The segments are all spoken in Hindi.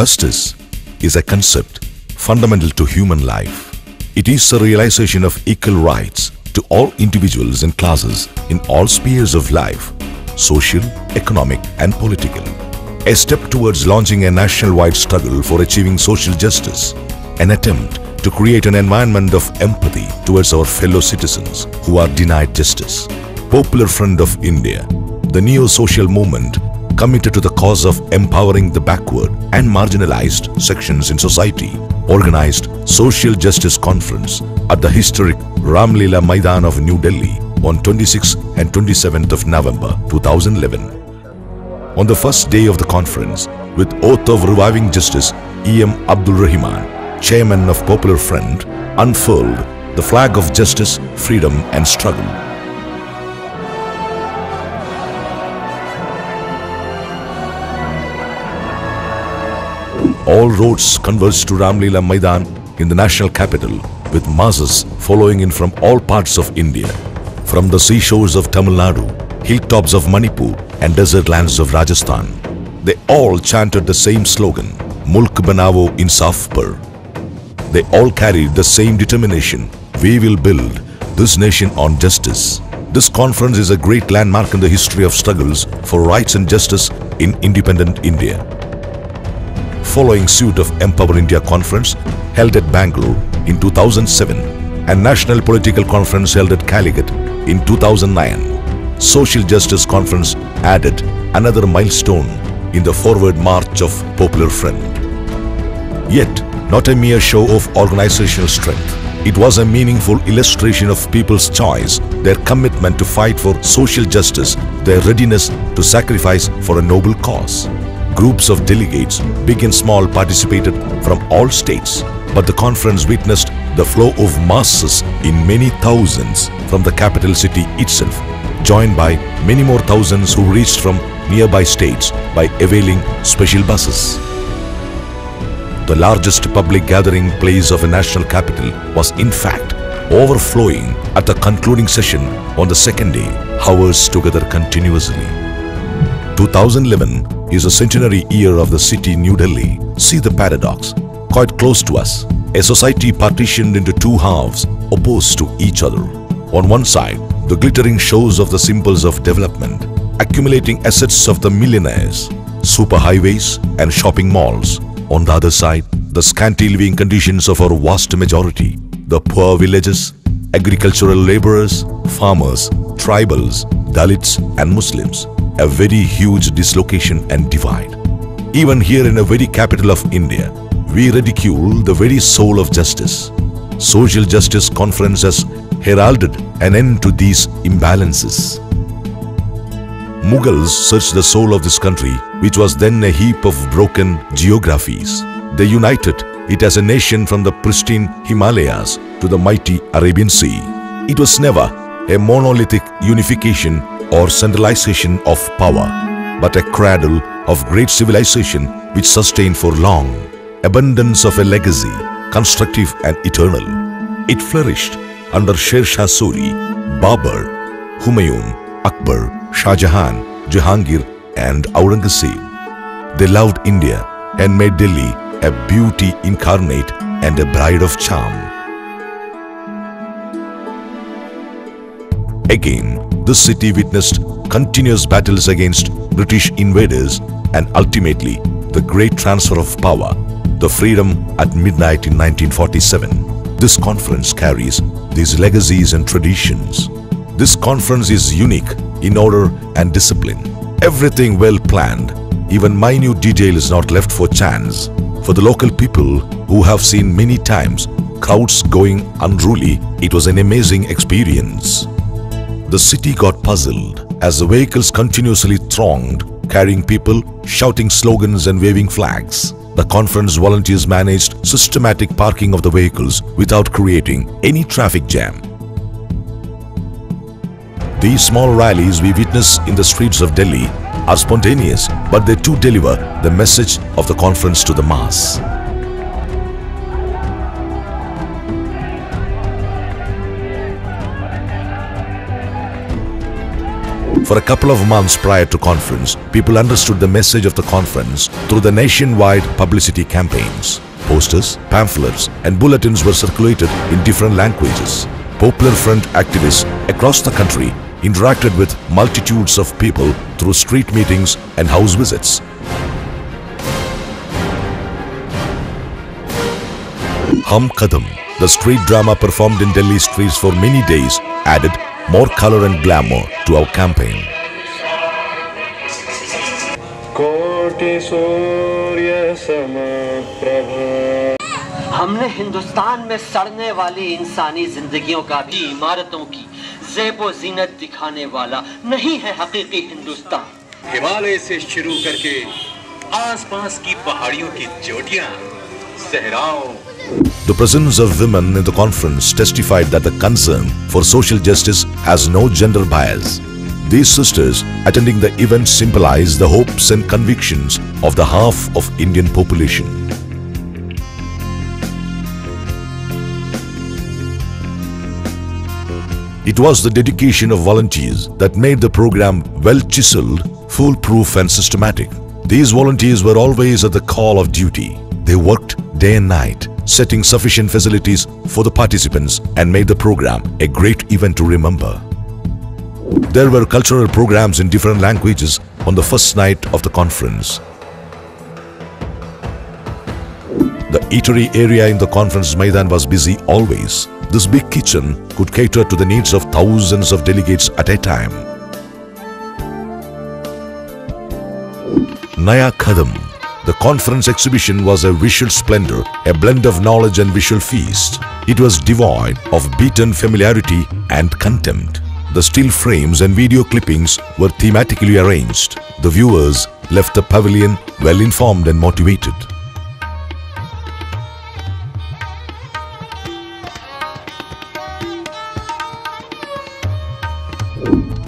Justice is a concept fundamental to human life. It is the realization of equal rights to all individuals and classes in all spheres of life, social, economic and political. A step towards launching a nationwide struggle for achieving social justice, an attempt to create an environment of empathy towards our fellow citizens who are denied justice. Popular Front of India, the neo-social movement committed to the cause of empowering the backward and marginalized sections in society, organized Social Justice Conference at the historic Ramlila Maidan of New Delhi on 26th and 27th of November 2011. On the first day of the conference, with oath of reviving justice, E.M. Abdul Rahman, chairman of Popular Front, unfurled the flag of justice, freedom and struggle. All roads converged to Ramlila Maidan in the national capital, with masses following in from all parts of India, from the seashores of Tamil Nadu, hilltops of Manipur and desert lands of Rajasthan. They all chanted the same slogan, Mulk Banavo Insaf Par. They all carried the same determination, we will build this nation on justice. This conference is a great landmark in the history of struggles for rights and justice in independent India. Following suit of Empower India Conference held at Bangalore in 2007 and National Political Conference held at Calicut in 2009, Social Justice Conference added another milestone in the forward march of Popular Front. Yet, not a mere show of organizational strength. It was a meaningful illustration of people's choice, their commitment to fight for social justice, their readiness to sacrifice for a noble cause. Groups of delegates, big and small, participated from all states, but the conference witnessed the flow of masses in many thousands from the capital city itself, joined by many more thousands who reached from nearby states by availing special buses. The largest public gathering place of a national capital was in fact overflowing at the concluding session on the second day, hours together continuously. 2011 is a centenary year of the city New Delhi. See the paradox, quite close to us. A society partitioned into two halves, opposed to each other. On one side, the glittering shows of the symbols of development, accumulating assets of the millionaires, superhighways and shopping malls. On the other side, the scanty living conditions of our vast majority, the poor villages, agricultural laborers, farmers, tribals, Dalits and Muslims. A very huge dislocation and divide. Even here in a very capital of India, we ridicule the very soul of justice. Social Justice Conference has heralded an end to these imbalances. Mughals searched the soul of this country, which was then a heap of broken geographies. They united it as a nation from the pristine Himalayas to the mighty Arabian Sea. It was never a monolithic unification or centralization of power, but a cradle of great civilization which sustained for long, abundance of a legacy, constructive and eternal. It flourished under Sher Shah Suri, Babur, Humayun, Akbar, Shah Jahan, Jahangir and Aurangzeb. They loved India and made Delhi a beauty incarnate and a bride of charm. Again, this city witnessed continuous battles against British invaders and ultimately the great transfer of power, the freedom at midnight in 1947. This conference carries these legacies and traditions. This conference is unique in order and discipline. Everything well planned, even minute detail is not left for chance. For the local people who have seen many times crowds going unruly, it was an amazing experience. The city got puzzled as the vehicles continuously thronged, carrying people, shouting slogans and waving flags. The conference volunteers managed systematic parking of the vehicles without creating any traffic jam. These small rallies we witness in the streets of Delhi are spontaneous, but they too deliver the message of the conference to the mass. For a couple of months prior to conference, people understood the message of the conference through the nationwide publicity campaigns. Posters, pamphlets and bulletins were circulated in different languages. Popular Front activists across the country interacted with multitudes of people through street meetings and house visits. Hum Kadam, the street drama performed in Delhi streets for many days, added more color and glamour to our campaign. हमने हिंदुस्तान में सड़ने वाली इंसानी जिंदगियों का भी इमारतों की ज़ेबो ज़ीनत दिखाने वाला नहीं है हकीकी हिंदुस्तान। हिमालय से शुरू करके आसपास की पहाड़ियों की चोटियां, सहराओं। The presence of women in the conference testified that the concern for social justice has no gender bias. These sisters attending the event symbolize the hopes and convictions of the half of Indian population. It was the dedication of volunteers that made the program well chiseled, foolproof and systematic. These volunteers were always at the call of duty. They worked day and night, setting sufficient facilities for the participants and made the program a great event to remember. There were cultural programs in different languages on the first night of the conference. The eatery area in the conference Maidan was busy always. This big kitchen could cater to the needs of thousands of delegates at a time. Naya Kadam. The conference exhibition was a visual splendor, a blend of knowledge and visual feast. It was devoid of beaten familiarity and contempt. The still frames and video clippings were thematically arranged. The viewers left the pavilion well informed and motivated.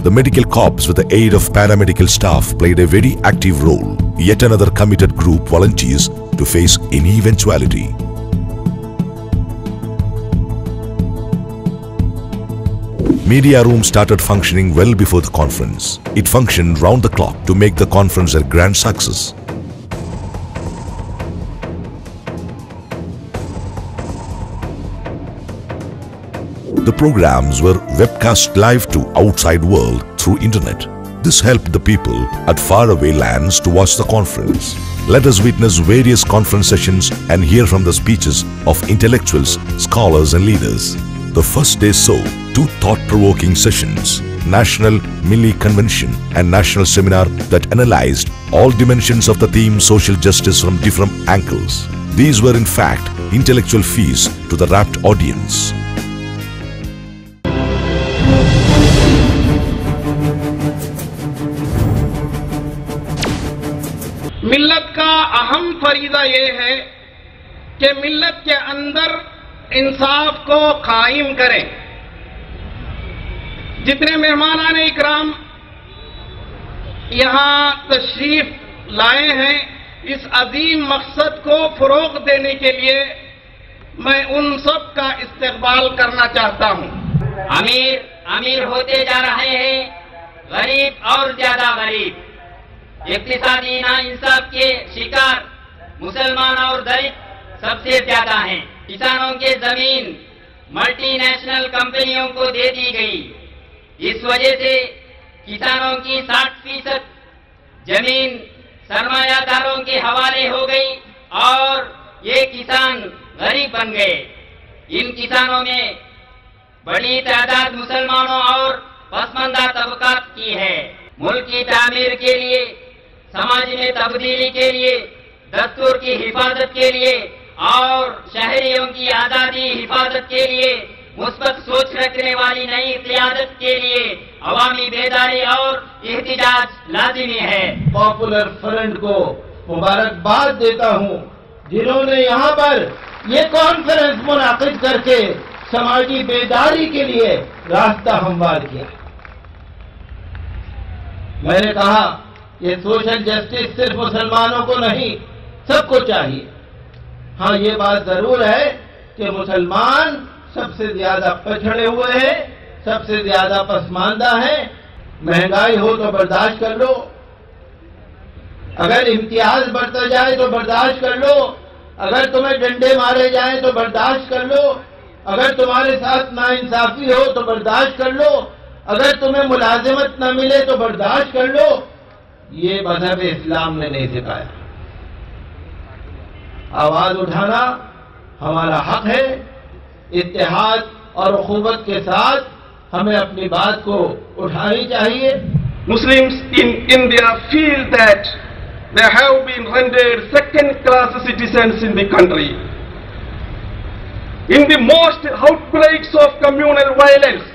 The medical corps with the aid of paramedical staff played a very active role, yet another committed group volunteers to face any eventuality. Media room started functioning well before the conference. It functioned round the clock to make the conference a grand success. The programs were webcast live to outside world through internet. This helped the people at faraway lands to watch the conference. Let us witness various conference sessions and hear from the speeches of intellectuals, scholars and leaders. The first day saw two thought-provoking sessions, National Milli Convention and National Seminar that analyzed all dimensions of the theme social justice from different angles. These were in fact intellectual feasts to the rapt audience. मिल्लत का अहम फरीदा ये है कि मिल्लत के अंदर इंसाफ को कायम करें। जितने मेहमान इकराम यहाँ तशरीफ लाए हैं, इस अजीम मकसद को फरोग देने के लिए मैं उन सब का इस्तकबाल करना चाहता हूँ। अमीर अमीर होते जा रहे हैं, गरीब और ज्यादा गरीब। इक्तिसादी नाइंसाफ के शिकार मुसलमान और दलित सबसे ज्यादा हैं। किसानों के जमीन मल्टीनेशनल कंपनियों को दे दी गई। इस वजह से किसानों की 60% जमीन सरमायादारों के हवाले हो गई और ये किसान गरीब बन गए। इन किसानों में बड़ी तादाद मुसलमानों और पसमानदा तबकात की है। मुल्क की तामीर के लिए, समाज में तब्दीली के लिए, दस्तूर की हिफाजत के लिए और शहरियों की आजादी हिफाजत के लिए, मुस्बत सोच रखने वाली नई क़ियादत के लिए अवामी बेदारी और एहतिजाज लाजिमी है। पॉपुलर फ्रंट को मुबारकबाद देता हूँ, जिन्होंने यहाँ पर ये कॉन्फ्रेंस मुनाकिद करके समाजी बेदारी के लिए रास्ता हमवार किया। मैंने कहा ये सोशल जस्टिस सिर्फ मुसलमानों को नहीं, सबको चाहिए। हाँ, ये बात जरूर है कि मुसलमान सबसे ज्यादा पछड़े हुए हैं, सबसे ज्यादा पसमानदा हैं, महंगाई हो तो बर्दाश्त कर लो, अगर इम्तियाज बढ़ता जाए तो बर्दाश्त कर लो, अगर तुम्हें डंडे मारे जाएं तो बर्दाश्त कर लो, अगर तुम्हारे साथ नाइंसाफी हो तो बर्दाश्त कर लो, अगर तुम्हें मुलाजिमत न मिले तो बर्दाश्त कर लो। ये मजहब इस्लाम ने नहीं सिखाया। आवाज उठाना हमारा हक है। इत्तेहाद और उखुवत के साथ हमें अपनी बात को उठानी चाहिए। Muslims in India feel that they have been rendered second-class citizens in the country. In the most outbreaks of communal violence,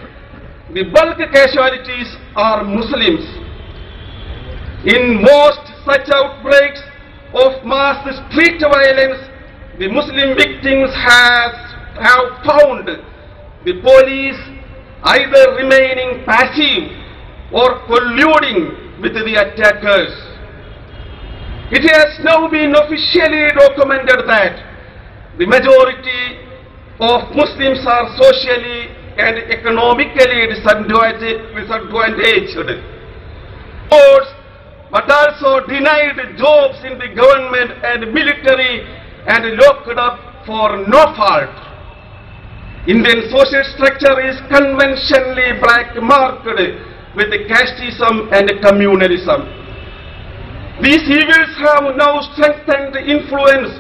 the bulk casualties are Muslims. In most such outbreaks of mass street violence, the Muslim victims have found the police either remaining passive or colluding with the attackers. It has now been officially documented that the majority of Muslims are socially and economically disadvantaged, but also denied jobs in the government and military and locked up for no fault. Indian social structure is conventionally black-marked with casteism and communalism. These evils have now strengthened influence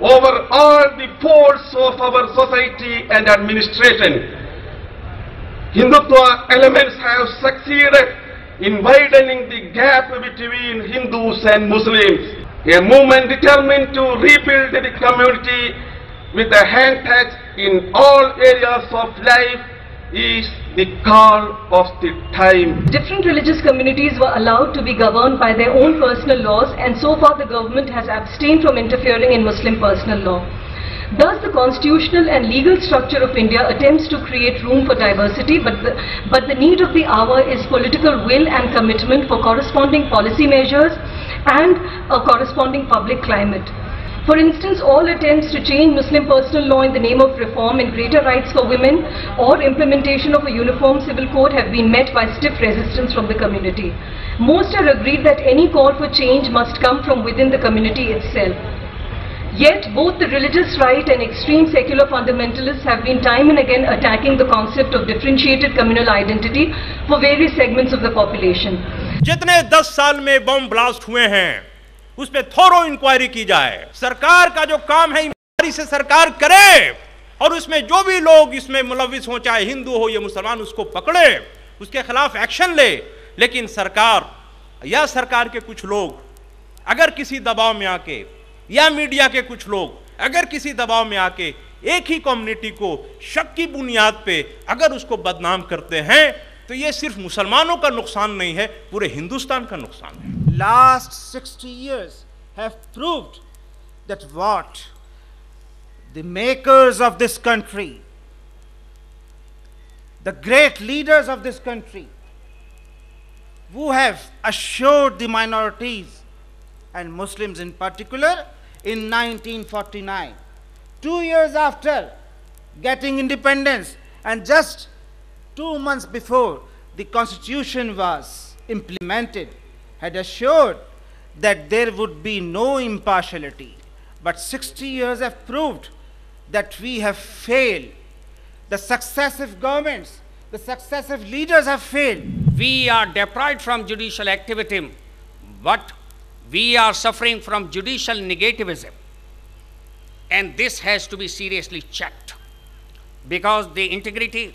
over all the folds of our society and administration. Hindutva elements have succeeded in widening the gap between Hindus and Muslims. A movement determined to rebuild the community with a hand touch in all areas of life is the call of the time. Different religious communities were allowed to be governed by their own personal laws, and so far the government has abstained from interfering in Muslim personal law. Thus, the constitutional and legal structure of India attempts to create room for diversity, but the need of the hour is political will and commitment for corresponding policy measures and a corresponding public climate. For instance, all attempts to change Muslim personal law in the name of reform and greater rights for women or implementation of a uniform civil code have been met by stiff resistance from the community. Most are agreed that any call for change must come from within the community itself. Yet, both the religious right and extreme secular fundamentalists have been time and again attacking the concept of differentiated communal identity for various segments of the population. जितने 10 साल में बम ब्लास्ट हुए हैं उस पे थोरो इंक्वायरी की जाए। सरकार का जो काम है ईमानदारी से सरकार करे और उसमें जो भी लोग इसमें मुलविस हो, चाहे हिंदू हो या मुसलमान, उसको पकड़े, उसके खिलाफ एक्शन ले। लेकिन सरकार या सरकार के कुछ लोग अगर किसी दबाव में आके या मीडिया के कुछ लोग अगर किसी दबाव में आके एक ही कम्युनिटी को शक की बुनियाद पे अगर उसको बदनाम करते हैं तो ये सिर्फ मुसलमानों का नुकसान नहीं है, पूरे हिंदुस्तान का नुकसान है। Last 60 years have proved that what the makers of this country, the great leaders of this country, who have assured the minorities and Muslims in particular in 1949, 2 years after getting independence and just 2 months before the constitution was implemented, had assured that there would be no impartiality. But 60 years have proved that we have failed. The successive governments, the successive leaders have failed. We are deprived from judicial activism, but we are suffering from judicial negativism. And this has to be seriously checked, because the integrity,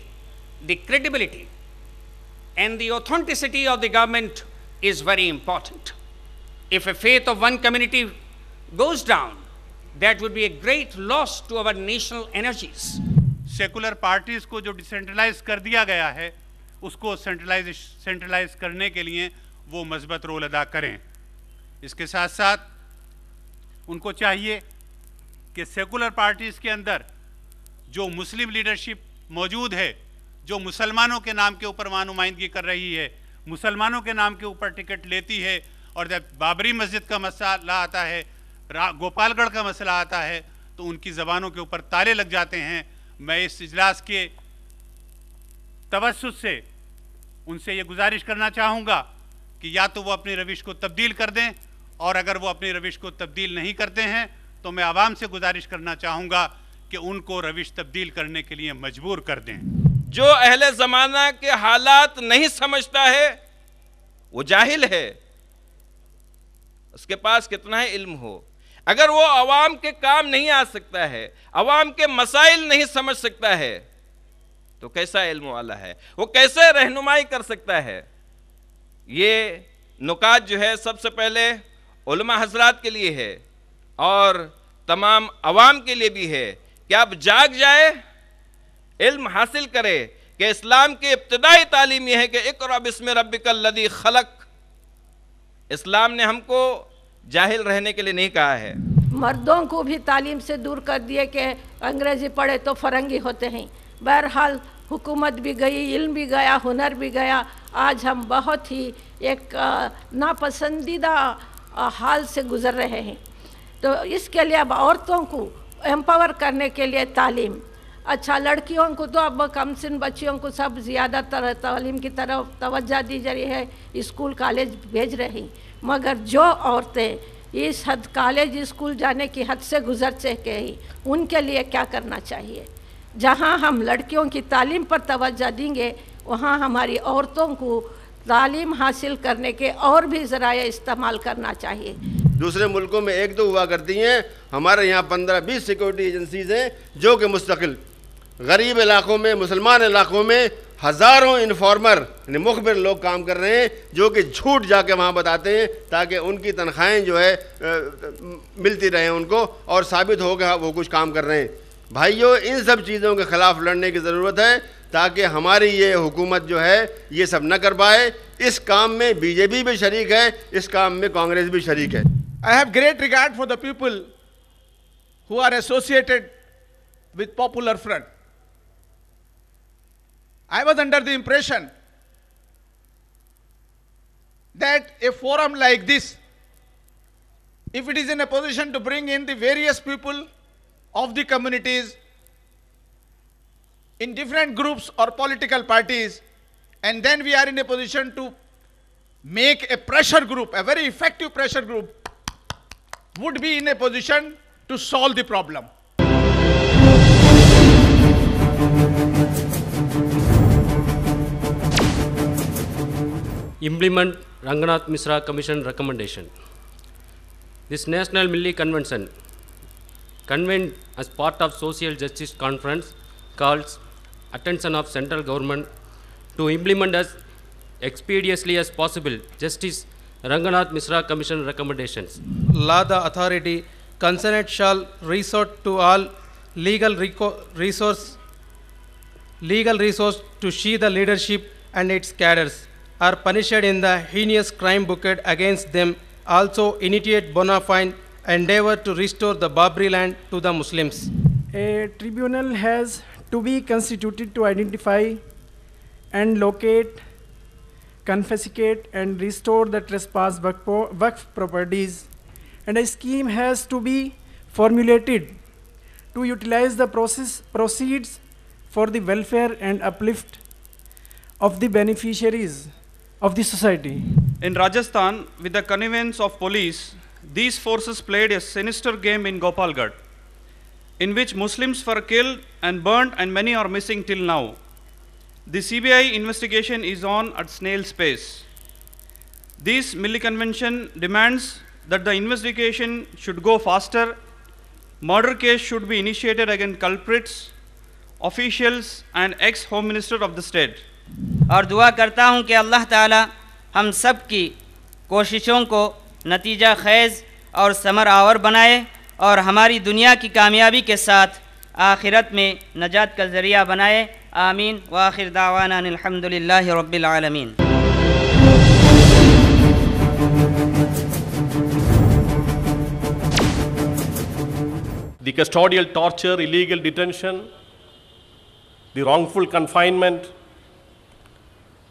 the credibility, and the authenticity of the government is very important. If a faith of one community goes down, that would be a great loss to our national energies. Secular parties को जो डिसेंट्रलाइज कर दिया गया है उसको सेंट्रलाइज करने के लिए वो मजबूत रोल अदा करें। इसके साथ साथ उनको चाहिए कि सेकुलर पार्टीज के अंदर जो मुस्लिम लीडरशिप मौजूद है, जो मुसलमानों के नाम के ऊपर नुमाइंदगी कर रही है, मुसलमानों के नाम के ऊपर टिकट लेती है, और जब बाबरी मस्जिद का मसला आता है, गोपालगढ़ का मसला आता है, तो उनकी ज़बानों के ऊपर ताले लग जाते हैं। मैं इस इजलास के तवज्जुह से उनसे ये गुजारिश करना चाहूँगा कि या तो वो अपनी रविश को तब्दील कर दें, और अगर वो अपनी रविश को तब्दील नहीं करते हैं तो मैं आवाम से गुजारिश करना चाहूँगा कि उनको रविश तब्दील करने के लिए मजबूर कर दें। जो अहले ज़माना के हालात नहीं समझता है वो जाहिल है, उसके पास कितना ही इल्म हो। अगर वो अवाम के काम नहीं आ सकता है, अवाम के मसाइल नहीं समझ सकता है, तो कैसा इल्म वाला है, वो कैसे रहनुमाई कर सकता है। ये नुकात जो है सबसे पहले उलमा हजरात के लिए है और तमाम अवाम के लिए भी है कि आप जाग जाए, इल्म हासिल करे कि इस्लाम की इब्तिदाई तालीम यह है कि इक़रा बिस्मि रब्बिकल लज़ी खलक। इस्लाम ने हमको जाहिल रहने के लिए नहीं कहा है। मर्दों को भी तालीम से दूर कर दिए कि अंग्रेजी पढ़े तो फरंगी होते हैं। बहरहाल हुकूमत भी गई, इल्म भी गया, हुनर भी गया। आज हम बहुत ही एक नापसंदीदा हाल से गुज़र रहे हैं। तो इसके लिए अब औरतों को एम्पावर करने के लिए तालीम, अच्छा लड़कियों को तो अब कम सिन बच्चियों को सब ज़्यादातर तालीम की तरफ तवज्जो दी जा रही है, स्कूल कॉलेज भेज रही। मगर जो औरतें इस हद कॉलेज स्कूल जाने की हद से गुजर चुके हैं, उनके लिए क्या करना चाहिए। जहां हम लड़कियों की तालीम पर तवज्जो देंगे, वहां हमारी औरतों को तालीम हासिल करने के और भी ज़राए इस्तेमाल करना चाहिए। दूसरे मुल्कों में एक तो हुआ करती हैं, हमारे यहाँ 15-20 सिक्योरिटी एजेंसीज़ हैं जो कि मुस्तकिल गरीब इलाकों में, मुसलमान इलाकों में हज़ारों इन्फॉर्मर यानी मुखबिर लोग काम कर रहे हैं जो कि झूठ जाके वहाँ बताते हैं ताकि उनकी तनख्वाहें जो है मिलती रहें उनको, और साबित हो कि वो कुछ काम कर रहे हैं। भाइयों, इन सब चीज़ों के ख़िलाफ़ लड़ने की ज़रूरत है ताकि हमारी ये हुकूमत जो है ये सब न कर पाए। इस काम में बीजेपी भी शरीक है, इस काम में कांग्रेस भी शरीक है। I have great regard for the people who are associated with Popular Front. I was under the impression that a forum like this, if it is in a position to bring in the various people of the communities in different groups or political parties, and then we are in a position to make a pressure group, a very effective pressure group, would be in a position to solve the problem. Implement Ranganath Mishra Commission recommendation. This National Milli Convention, convened as part of Social Justice Conference, calls attention of central government to implement as expeditiously as possible Justice Ranganath Mishra Commission recommendations. Law the authority concerned shall resort to all legal resource to see the leadership and its cadres are punished in the heinous crime booked against them. Also initiate bona fide endeavor to restore the Babri land to the Muslims. A tribunal has to be constituted to identify and locate, confiscate and restore the trespass Waqf properties, and a scheme has to be formulated to utilize the proceeds for the welfare and uplift of the beneficiaries of the society. In Rajasthan, with the connivance of police, these forces played a sinister game in Gopalgarh, in which Muslims were killed and burnt and many are missing till now. The CBI investigation is on at snail's pace. This Milli Convention demands that the investigation should go faster, murder case should be initiated against culprits, officials and ex-Home Minister of the state. और दुआ करता हूँ कि अल्लाह ताला हम सब की कोशिशों को नतीजा खेज़ और समर आवर बनाए और हमारी दुनिया की कामयाबी के साथ आखिरत में नजात का ज़रिया बनाए। आमीन व आखिर दावाना अल्हम्दुलिल्लाहि रब्बिल आलमीन। The custodial torture, illegal detention, the wrongful confinement,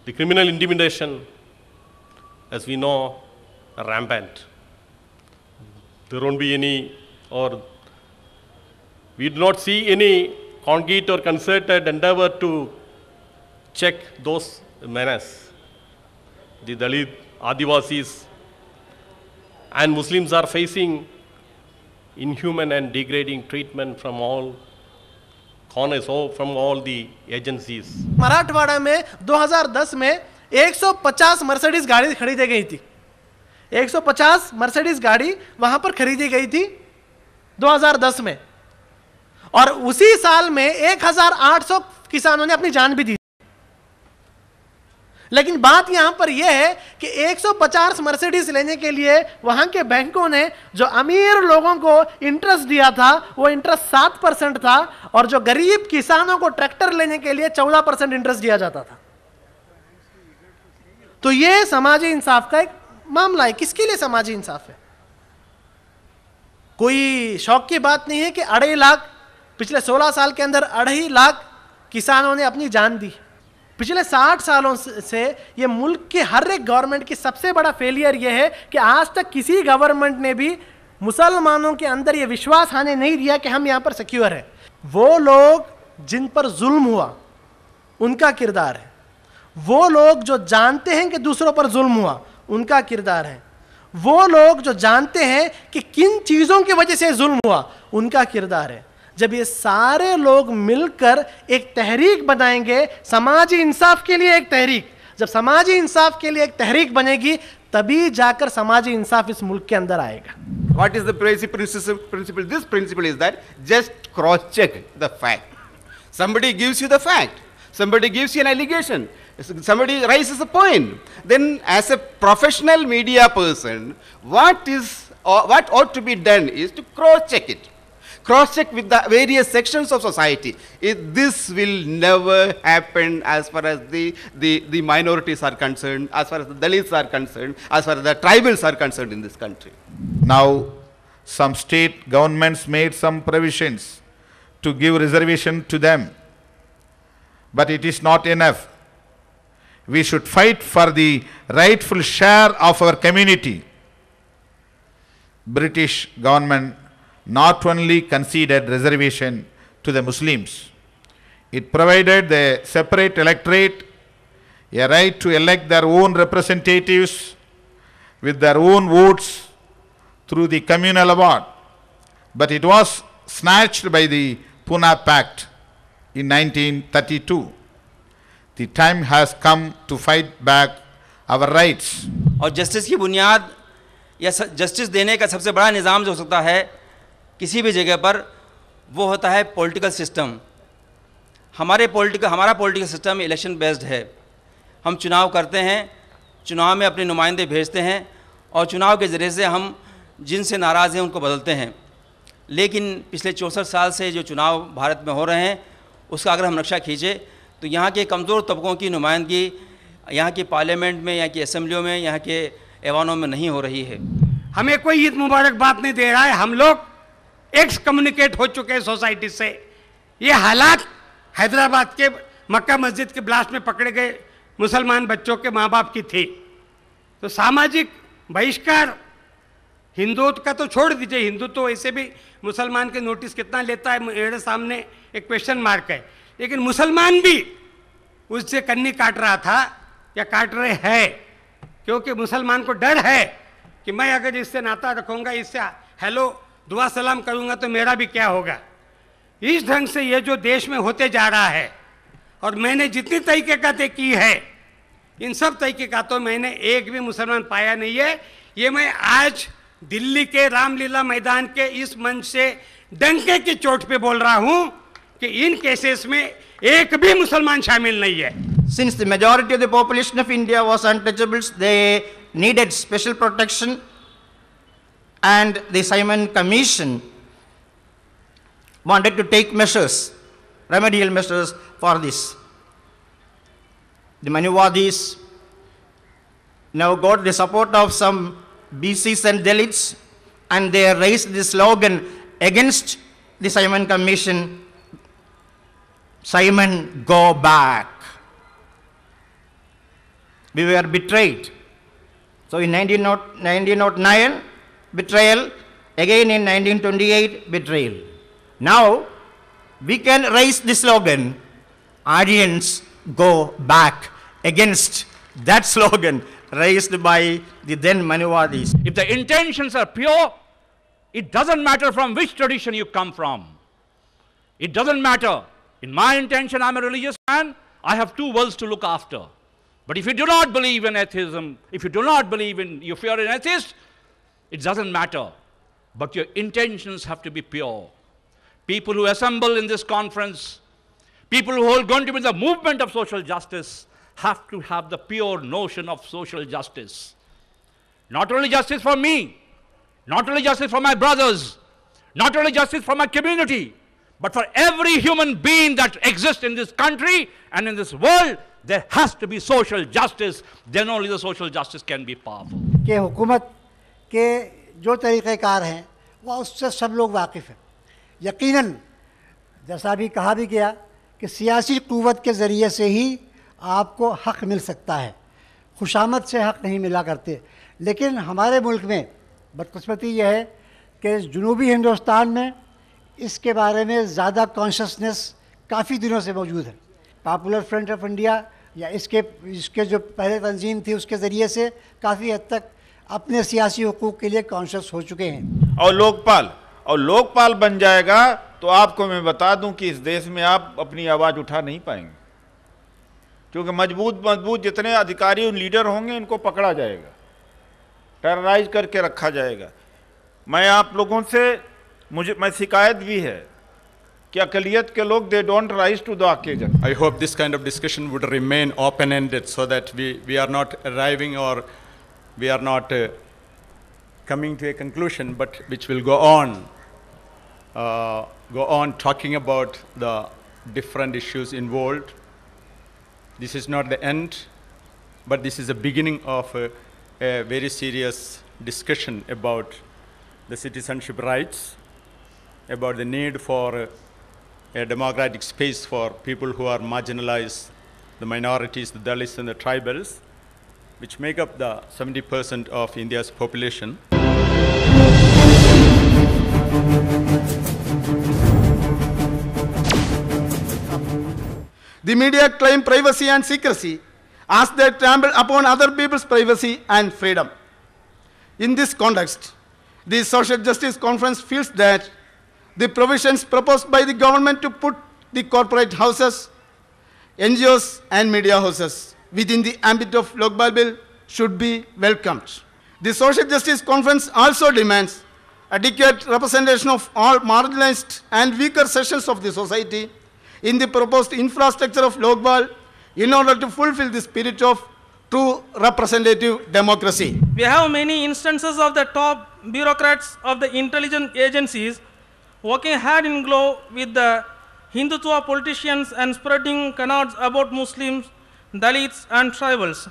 the criminal intimidation, as we know, are rampant. There won't be any, or we do not see any concrete or concerted endeavor to check those menace. The Dalit, Adivasis, and Muslims are facing inhuman and degrading treatment from all corners, from all the agencies. Marathwada में 2010 में 150 मर्सिडीज गाड़ी खरीदी गई थी। 150 मर्सिडीज गाड़ी वहां पर खरीदी गई थी 2010 में, और उसी साल में 1800 किसानों ने अपनी जान भी दी। लेकिन बात यहां पर यह है कि 150 मर्सिडीज लेने के लिए वहां के बैंकों ने जो अमीर लोगों को इंटरेस्ट दिया था वो इंटरेस्ट 7% था, और जो गरीब किसानों को ट्रैक्टर लेने के लिए 14% इंटरेस्ट दिया जाता था। तो यह समाजी इंसाफ का एक मामला है। किसके लिए समाजी इंसाफ है? कोई शौक की बात नहीं है कि 2.5 लाख पिछले 16 साल के अंदर 2.5 लाख किसानों ने अपनी जान दी। पिछले 60 सालों से ये मुल्क के हर एक गवर्नमेंट की सबसे बड़ा फेलियर ये है कि आज तक किसी गवर्नमेंट ने भी मुसलमानों के अंदर ये विश्वास आने नहीं दिया कि हम यहां पर सिक्योर है। वो लोग जिन पर जुल्म हुआ उनका किरदार है, वो लोग जो जानते हैं कि दूसरों पर जुल्म हुआ उनका किरदार है, वो लोग जो जानते हैं कि किन चीजों की वजह से जुल्म हुआ उनका किरदार है। जब ये सारे लोग मिलकर एक तहरीक बनाएंगे समाजी इंसाफ के लिए, एक तहरीक, जब समाजी इंसाफ के लिए एक तहरीक बनेगी तभी जाकर समाजी इंसाफ इस मुल्क के अंदर आएगा। What is the basic principle? This principle is that just cross-check the fact. Somebody gives you the fact. Somebody gives you an allegation. Somebody raises a point. Then, as a professional media person, what ought to be done is to cross-check it. Cross-check with the various sections of society. This will never happen as far as the minorities are concerned, as far as the Dalits are concerned, as far as the tribals are concerned in this country. Now, some state governments made some provisions to give reservation to them, but it is not enough. We should fight for the rightful share of our community. British government not only conceded reservation to the Muslims, it provided the separate electorate a right to elect their own representatives with their own votes through the communal award. But it was snatched by the Pune Pact in 1932. The time has come to fight back our rights. और जस्टिस की बुनियाद या जस्टिस देने का सबसे बड़ा निज़ाम जो हो सकता है किसी भी जगह पर, वो होता है पॉलिटिकल सिस्टम। हमारा पॉलिटिकल सिस्टम इलेक्शन बेस्ड है। हम चुनाव करते हैं, चुनाव में अपने नुमाइंदे भेजते हैं और चुनाव के ज़रिए से हम जिनसे नाराज़ हैं उनको बदलते हैं। लेकिन पिछले 64 साल से जो चुनाव भारत में हो रहे हैं उसका अगर हम नक्शा खींचे तो यहाँ के कमज़ोर तबकों की नुमाइंदगी यहाँ की पार्लियामेंट में, यहाँ की असम्बलियों में, यहाँ के ऐवानों में नहीं हो रही है। हमें कोई ईद मुबारक बात नहीं दे रहा है। हम लोग एक्स कम्युनिकेट हो चुके हैं सोसाइटी से। ये हालात हैदराबाद के मक्का मस्जिद के ब्लास्ट में पकड़े गए मुसलमान बच्चों के माँ बाप की थी। तो सामाजिक बहिष्कार हिंदू का तो छोड़ दीजिए, हिंदू तो ऐसे भी मुसलमान के नोटिस कितना लेता है मेरे सामने एक क्वेश्चन मार्क है। लेकिन मुसलमान भी उससे कन्नी काट रहा था या काट रहे हैं, क्योंकि मुसलमान को डर है कि मैं अगर इससे नाता रखूंगा, इससे हेलो दुआ सलाम करूंगा तो मेरा भी क्या होगा। इस ढंग से ये जो देश में होते जा रहा है, और मैंने जितनी तहकीकातें की है इन सब तहकीकातों में मैंने एक भी मुसलमान पाया नहीं है। ये मैं आज दिल्ली के रामलीला मैदान के इस मंच से डंके की चोट पे बोल रहा हूं कि इन केसेस में एक भी मुसलमान शामिल नहीं है। Since the majority of the population of India was untouchables, they needed special protection, and the Simon Commission wanted to take measures, remedial measures for this. The Manyuwadis now got the support of some BCs and Dalits, and they raised the slogan against the Simon Commission, Simon, go back. We were betrayed. So in 1909, betrayal, again in 1928, betrayal. Now, we can raise the slogan, Aryans, go back, against that slogan raised by the then Manuwadis. If the intentions are pure, it doesn't matter from which tradition you come from. It doesn't matter. In my intention, I'm a religious man. I have two worlds to look after. But if you do not believe in atheism, if you do not believe in, if you are an atheist, it doesn't matter. But your intentions have to be pure. People who assemble in this conference, people who are going to be the movement of social justice, have to have the pure notion of social justice. Not only justice for me, not only justice for my brothers, not only justice for my community, but for every human being that exists in this country and in this world, there has to be social justice. Then only the social justice can be powerful. कि हुकूमत के जो तरीक़ेकार हैं वो उससे सब लोग वाकिफ़ हैं। यकीनन जैसा भी कहा भी गया कि सियासी क़ुव्वत के ज़रिए से ही आपको हक़ मिल सकता है, खुशामद से हक़ नहीं मिला करते। लेकिन हमारे मुल्क में बदकिस्मती यह है कि जनूबी हिंदुस्तान में इसके बारे में ज़्यादा कॉन्शसनेस काफ़ी दिनों से मौजूद है। पॉपुलर फ्रंट ऑफ इंडिया या इसके जो पहले तंजीम थी उसके ज़रिए से काफ़ी हद तक अपने सियासी हुकूक़ के लिए कॉन्शस हो चुके हैं। और लोकपाल बन जाएगा तो आपको मैं बता दूं कि इस देश में आप अपनी आवाज़ उठा नहीं पाएंगे, क्योंकि मजबूत जितने अधिकारी और लीडर होंगे इनको पकड़ा जाएगा, टेरराइज करके रखा जाएगा। मैं आप लोगों से मैं शिकायत भी है कि अक़लियत के लोग they don't rise to the occasion. I hope this kind of discussion would remain open-ended so that we are not arriving or we are not coming to a conclusion, but which will go on talking about the different issues involved. This is not the end, but this is the beginning of a very serious discussion about the citizenship rights, about the need for a democratic space for people who are marginalized, the minorities, the Dalits and the tribals, which make up the 70% of India's population. The media claim privacy and secrecy as they trample upon other people's privacy and freedom. In this context, the Social Justice Conference feels that the provisions proposed by the government to put the corporate houses, NGOs and media houses within the ambit of Lokpal Bill should be welcomed. The Social Justice Conference also demands adequate representation of all marginalized and weaker sections of the society in the proposed infrastructure of Lokpal in order to fulfill the spirit of true representative democracy. We have many instances of the top bureaucrats of the intelligence agencies working hand in glove with the Hindutva politicians and spreading canards about Muslims, Dalits and tribals.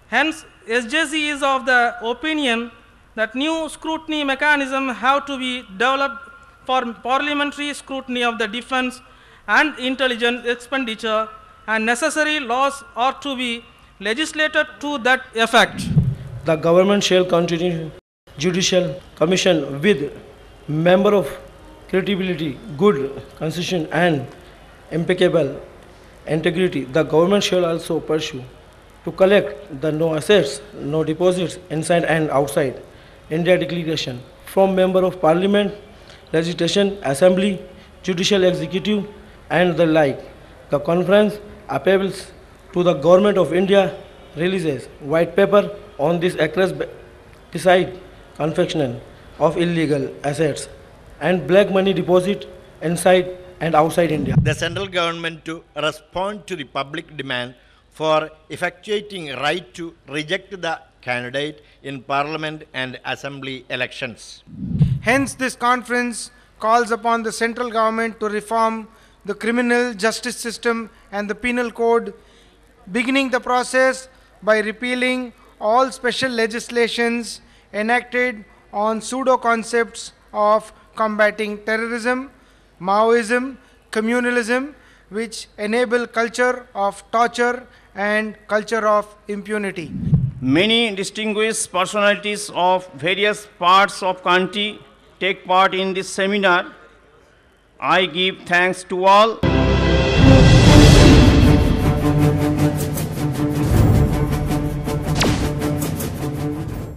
Hence, SJC is of the opinion that new scrutiny mechanism have to be developed for parliamentary scrutiny of the defense and intelligence expenditure, and necessary laws are to be legislated to that effect. The government shall continue judicial commission with member of credibility, good constitution and impeccable integrity. The government shall also pursue to collect the no assets, no deposits inside and outside India declaration from member of parliament, legislation, assembly, judicial executive and the like. The conference appeals to the government of India releases white paper on this across decide confection of illegal assets and black money deposit inside and outside India. The central government to respond to the public demand for effectuating right to reject the candidate in parliament and assembly elections. Hence, this conference calls upon the central government to reform the criminal justice system and the penal code, beginning the process by repealing all special legislations enacted on pseudo concepts of combating terrorism, Maoism, communalism, which enable culture of torture and culture of impunity. Many distinguished personalities of various parts of country take part in this seminar. I give thanks to all.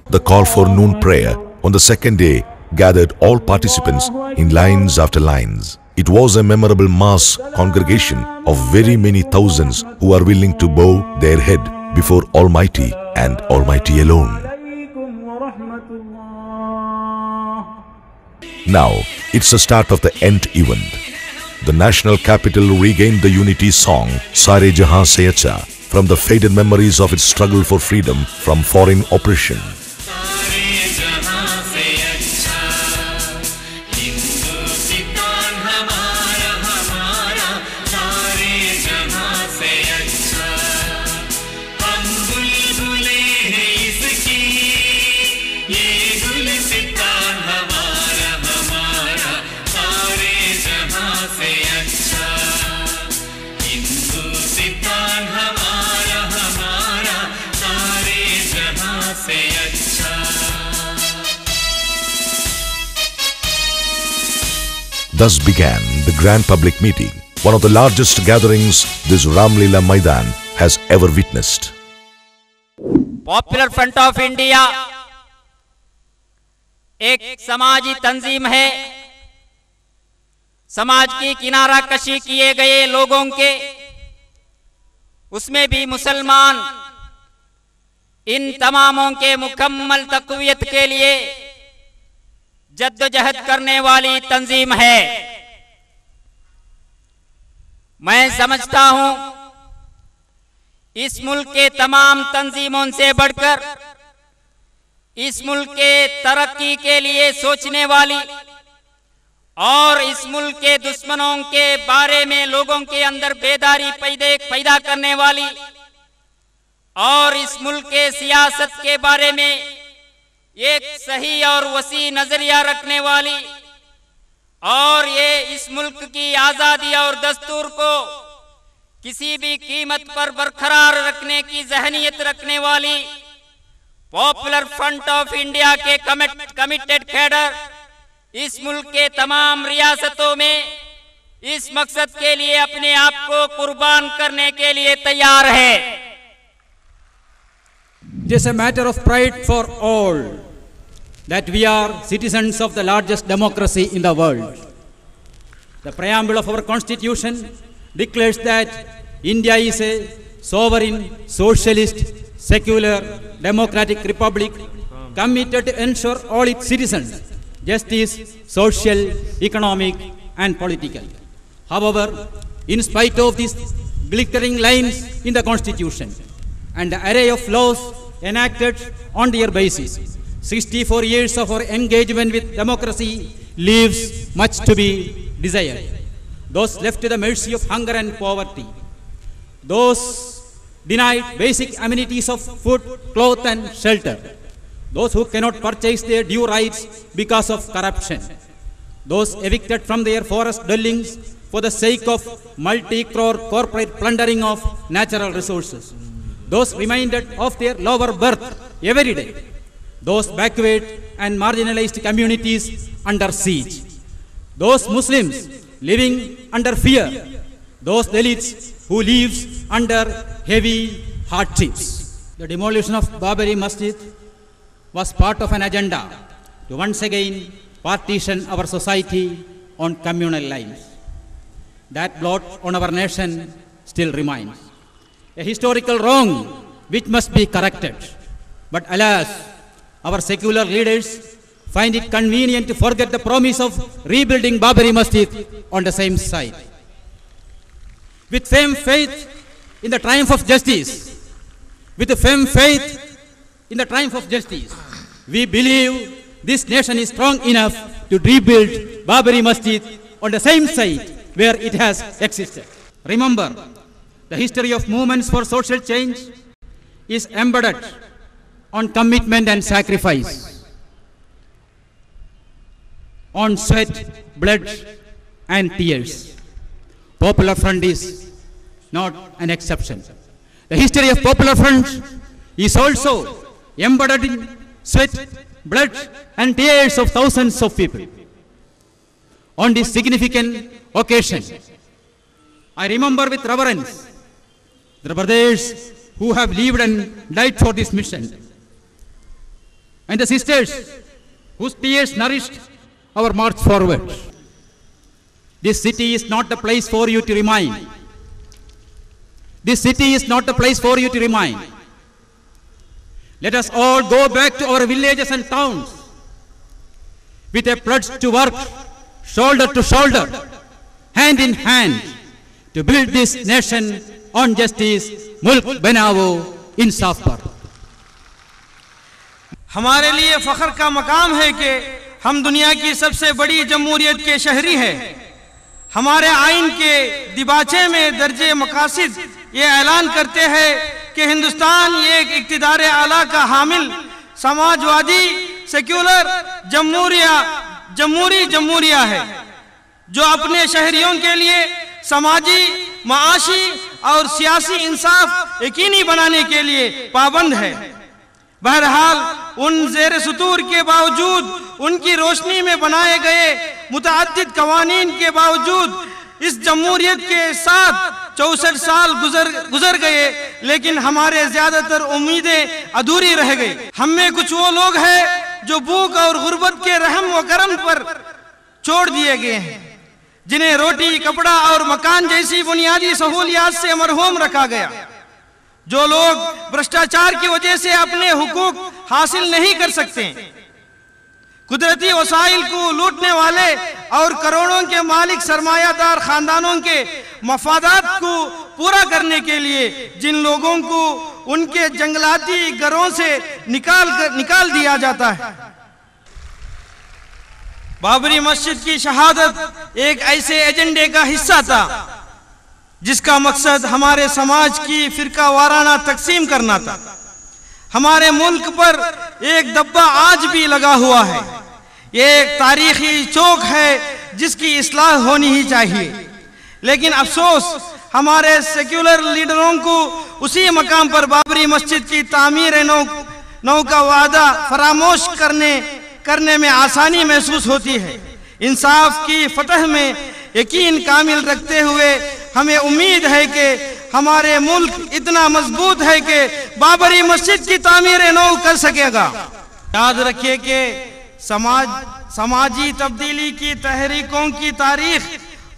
the call for noon prayer on the second day gathered all participants in lines after lines. It was a memorable mass congregation of very many thousands who are willing to bow their head before Almighty and Almighty alone. Now, it's the start of the end event. The national capital regained the unity song Sare Jahan Se Acha from the faded memories of its struggle for freedom from foreign oppression. Thus began the grand public meeting, one of the largest gatherings this Ramlila Maidan has ever witnessed. Popular front of India एक समाजी तंजीम है। समाज की किनारा कशी किए गए लोगों के, उसमें भी मुसलमान, इन तमामों के मुकम्मल तक़वियत के लिए जद्दोजहद करने वाली तंजीम है। मैं समझता हूं इस मुल्क के तमाम तंजीमों से बढ़कर इस मुल्क के तरक्की के लिए सोचने वाली और इस मुल्क के दुश्मनों के बारे में लोगों के अंदर बेदारी पैदा करने वाली और इस मुल्क के सियासत के बारे में एक सही और वसी नजरिया रखने वाली और ये इस मुल्क की आजादी और दस्तूर को किसी भी कीमत पर बरकरार रखने की जहनीयत रखने वाली पॉपुलर फ्रंट ऑफ इंडिया के कमिटेड कैडर इस मुल्क के तमाम रियासतों में इस मकसद के लिए अपने आप को कुर्बान करने के लिए तैयार है। It is a matter of pride for all that we are citizens of the largest democracy in the world. The preamble of our constitution declares that India is a sovereign, socialist, secular, democratic republic committed to ensure all its citizens justice, social, economic and political. However, in spite of these glittering lines in the constitution and the array of laws enacted on their basis, 64 years of our engagement with democracy leaves much to be desired. Those left to the mercy of hunger and poverty, those denied basic amenities of food, cloth and shelter, those who cannot purchase their due rights because of corruption, those evicted from their forest dwellings for the sake of multi-crore corporate plundering of natural resources, those reminded of their lower birth every day, those backward and marginalized communities under siege, those Muslims living under fear, those Dalits who live under heavy hardships. The demolition of Babri Masjid was part of an agenda to once again partition our society on communal lines. That blot on our nation still remains. A historical wrong which must be corrected. But alas, our secular leaders find it convenient to forget the promise of rebuilding Babri Masjid on the same site. With firm faith in the triumph of justice, with a firm faith in the triumph of justice, we believe this nation is strong enough to rebuild Babri Masjid on the same site where it has existed. Remember, the history of movements for social change is embedded on commitment and sacrifice, on sweat, blood and tears. Popular Front is not an exception. The history of Popular Front is also embedded in sweat, blood and tears of thousands of people. On this significant occasion, I remember with reverence the brothers who have lived and died for this mission. and the sisters whose tears nourished our march forward. This city is not the place for you to remain. This city is not the place for you to remain. Let us all go back to our villages and towns with a pledge to work shoulder to shoulder, hand in hand, to build this nation on justice, मुल्क बनाओ इंसाफ पर। हमारे लिए फख्र का मकाम है कि हम दुनिया की सबसे बड़ी जमहूरियत के शहरी हैं। हमारे आइन के दिबाचे में दर्जे मकासिद ये ऐलान करते हैं कि हिंदुस्तान ये एक इक्तिदार आला का हामिल समाजवादी सेक्युलर जमहूरिया है, जो अपने शहरियों के लिए समाजी, माशी और सियासी इंसाफ यकीनी बनाने के लिए पाबंद है। बहरहाल उन ज़ेर सुतूर के बावजूद, उनकी रोशनी में बनाए गए मुतअद्दिद कवानीन के बावजूद इस जमहूरियत के साथ 64 साल गुजर गए, लेकिन हमारे ज्यादातर उम्मीदें अधूरी रह गई। हम में कुछ वो लोग हैं जो भूख और गुर्बत के रहम व करम पर छोड़ दिए गए हैं, जिन्हें रोटी, कपड़ा और मकान जैसी बुनियादी सहूलियात से मरहूम रखा गया। जो लोग भ्रष्टाचार की वजह से अपने हुकूक हासिल नहीं कर सकते, कुदरती वसाइल को लूटने वाले और करोड़ों के मालिक सरमायादार खानदानों के मफादात को पूरा करने के लिए जिन लोगों को उनके जंगलाती घरों से निकाल दिया जाता है। बाबरी मस्जिद की शहादत एक ऐसे एजेंडे का हिस्सा था जिसका मकसद हमारे समाज की फिरका वाराना तकसीम करना था। हमारे मुल्क पर एक दब्बा आज भी लगा हुआ है। ये एक तारीखी चौक है जिसकी इस्लाह होनी ही चाहिए, लेकिन अफसोस हमारे सेक्युलर लीडरों को उसी मकाम पर बाबरी मस्जिद की तामीर नौ का वादा फरामोश करने में आसानी महसूस होती है। इंसाफ की फतह में यकीन कामिल रखते हुए हमें उम्मीद है कि हमारे मुल्क इतना मजबूत है कि बाबरी मस्जिद की तामीर नौ कर सकेगा। याद रखिए कि समाजी तब्दीली की तहरीकों की तारीख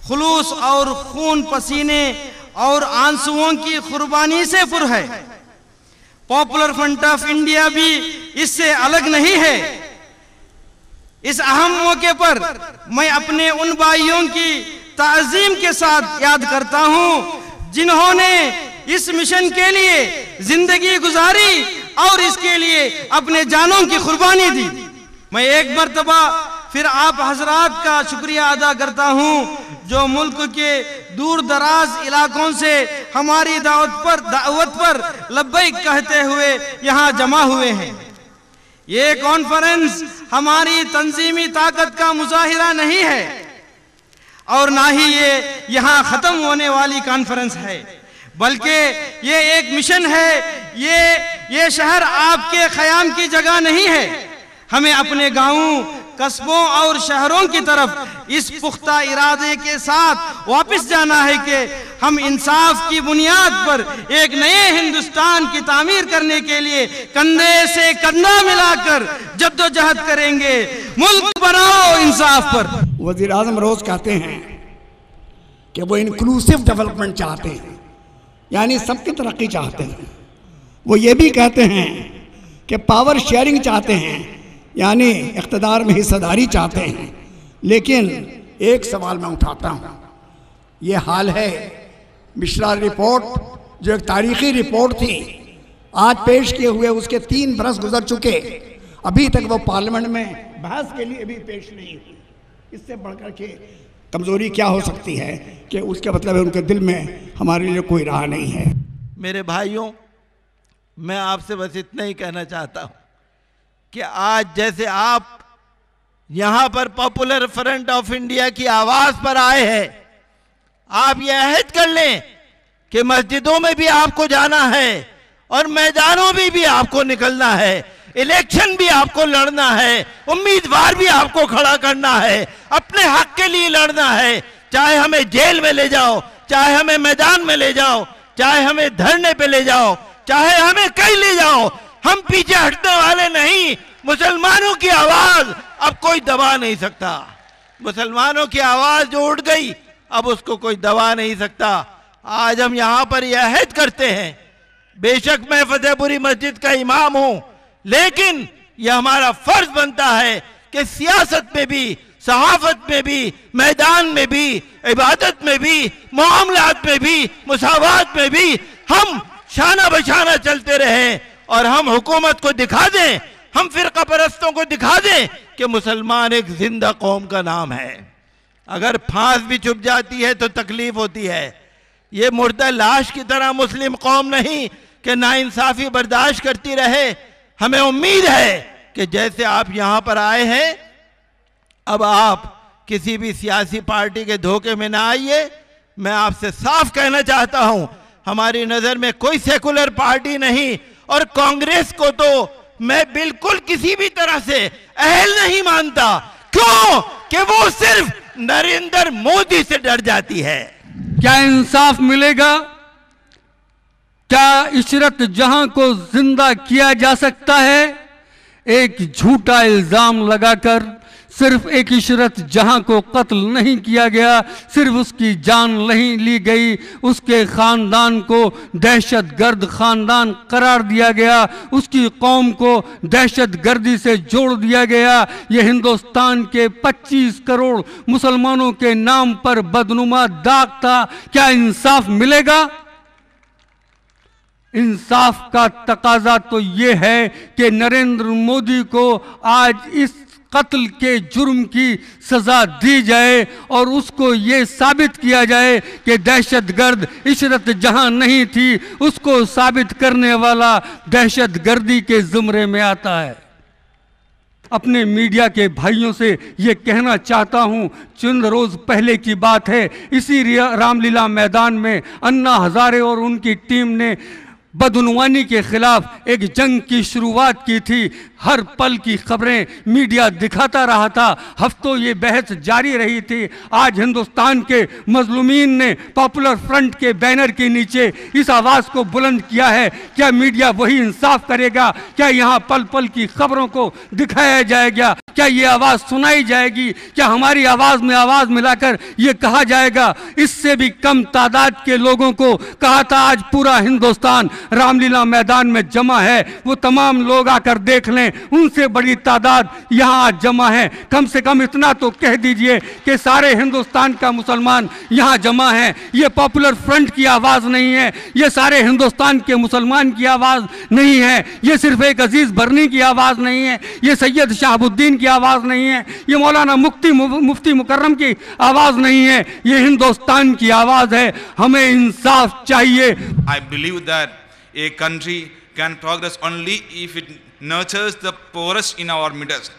खुलूस और खून पसीने और आंसुओं की कुर्बानी से पुर है। पॉपुलर फ्रंट ऑफ इंडिया भी इससे अलग नहीं है। इस अहम मौके पर मैं अपने उन भाइयों की ताज़ीम के साथ याद करता हूं जिन्होंने इस मिशन के लिए जिंदगी गुजारी और इसके लिए अपने जानों की कुर्बानी दी। मैं एक मर्तबा फिर आप हजरात का शुक्रिया अदा करता हूं जो मुल्क के दूर दराज इलाकों से हमारी दावत पर लब्बैक कहते हुए यहाँ जमा हुए हैं। ये कॉन्फ्रेंस हमारी तंजीमी ताकत का मुजाहिरा नहीं है और ना ही ये यहाँ खत्म होने वाली कॉन्फ्रेंस है, बल्कि ये एक मिशन है। ये शहर आपके ख़याम की जगह नहीं है। हमें अपने गांवों, कस्बों और शहरों की तरफ इस पुख्ता इरादे के साथ वापस जाना है कि हम इंसाफ की बुनियाद पर एक नए हिंदुस्तान की तामीर करने के लिए कंधे से कंधा मिलाकर जद्दोजहद करेंगे। मुल्क बनाओ इंसाफ पर। वज़ीर आज़म रोज कहते हैं कि वो इंक्लूसिव डेवलपमेंट चाहते हैं, यानी सबकी तरक्की चाहते हैं। वो ये भी कहते हैं कि पावर शेयरिंग चाहते हैं, यानी इक़्तिदार में हिस्सेदारी चाहते हैं। लेकिन एक सवाल मैं उठाता हूँ, ये हाल है मिश्रा रिपोर्ट जो एक तारीख़ी रिपोर्ट थी, आज पेश किए हुए उसके 3 बरस गुजर चुके, अभी तक वो पार्लियामेंट में बहस के लिए भी पेश नहीं हुई। इससे बढ़कर के कमज़ोरी क्या हो सकती है कि उसके मतलब है उनके दिल में हमारे लिए कोई राह नहीं है। मेरे भाइयों, मैं आपसे बस इतना ही कहना चाहता हूँ कि आज जैसे आप यहाँ पर पॉपुलर फ्रंट ऑफ इंडिया की आवाज़ पर आए हैं, आप ये अहद कर लें कि मस्जिदों में भी आपको जाना है और मैदानों में भी आपको निकलना है, इलेक्शन भी आपको लड़ना है, उम्मीदवार भी आपको खड़ा करना है, अपने हक के लिए लड़ना है। चाहे हमें जेल में ले जाओ, चाहे हमें मैदान में ले जाओ, चाहे हमें धरने पे ले जाओ, चाहे हमें कहीं ले जाओ, हम पीछे हटने वाले नहीं। मुसलमानों की आवाज अब कोई दबा नहीं सकता। मुसलमानों की आवाज जो उठ गई अब उसको कोई दबा नहीं सकता। आज हम यहां पर यह अहद करते हैं, बेशक मैं फतेहपुरी मस्जिद का इमाम हूं, लेकिन यह हमारा फर्ज बनता है कि सियासत में भी, सहाफत में भी, मैदान में भी, इबादत में भी, मामलात में भी, मुसावात में भी हम शाना बशाना चलते रहें और हम हुकूमत को दिखा दें, हम फिरका परस्तों को दिखा दें कि मुसलमान एक जिंदा कौम का नाम है। अगर फांस भी छुप जाती है तो तकलीफ होती है। ये मुर्दा लाश की तरह मुस्लिम कौम नहीं कि नाइंसाफी बर्दाश्त करती रहे। हमें उम्मीद है कि जैसे आप यहां पर आए हैं, अब आप किसी भी सियासी पार्टी के धोखे में ना आइए। मैं आपसे साफ कहना चाहता हूं, हमारी नजर में कोई सेकुलर पार्टी नहीं, और कांग्रेस को तो मैं बिल्कुल किसी भी तरह से अहल नहीं मानता। क्यों? कि वो सिर्फ नरेंद्र मोदी से डर जाती है। क्या इंसाफ मिलेगा? क्या इशरत जहां को जिंदा किया जा सकता है? एक झूठा इल्जाम लगाकर सिर्फ एक इशरत जहां को कत्ल नहीं किया गया, सिर्फ उसकी जान नहीं ली गई, उसके खानदान को दहशतगर्द खानदान करार दिया गया, उसकी कौम को दहशतगर्दी से जोड़ दिया गया। यह हिंदुस्तान के 25 करोड़ मुसलमानों के नाम पर बदनुमा दाग था। क्या इंसाफ मिलेगा? इंसाफ का तकाजा तो ये है कि नरेंद्र मोदी को आज इस कत्ल के जुर्म की सजा दी जाए और उसको ये साबित किया जाए कि दहशतगर्द इशरत जहां नहीं थी, उसको साबित करने वाला दहशतगर्दी के जुमरे में आता है। अपने मीडिया के भाइयों से ये कहना चाहता हूं, चंद रोज पहले की बात है, इसी रामलीला मैदान में अन्ना हजारे और उनकी टीम ने बदउनवानी के खिलाफ एक जंग की शुरुआत की थी। हर पल की खबरें मीडिया दिखाता रहा था, हफ्तों ये बहस जारी रही थी। आज हिंदुस्तान के मजलूमीन ने पॉपुलर फ्रंट के बैनर के नीचे इस आवाज़ को बुलंद किया है। क्या मीडिया वही इंसाफ करेगा? क्या यहाँ पल पल की खबरों को दिखाया जाएगा? क्या ये आवाज़ सुनाई जाएगी? क्या हमारी आवाज़ में आवाज़ मिलाकर ये कहा जाएगा? इससे भी कम तादाद के लोगों को कहा था आज पूरा हिंदुस्तान रामलीला मैदान में जमा है, वो तमाम लोग आकर देख लें। उनसे बड़ी तादाद यहाँ आज जमा है। कम से कम इतना तो कह दीजिए कि सारे हिंदुस्तान का मुसलमान यहाँ जमा है। ये पॉपुलर फ्रंट की आवाज़ नहीं है, ये सारे हिंदुस्तान के मुसलमान की आवाज़ नहीं है, ये सिर्फ एक अजीज़ बरनी की आवाज़ नहीं है, ये सैयद शहाबुद्दीन की आवाज़ नहीं है, ये मौलाना मुफ्ती मुकर्रम की आवाज़ नहीं है, ये हिंदुस्तान की आवाज़ है। हमें इंसाफ चाहिए। I believe that a country can progress only if it nurtures the poorest in our midst.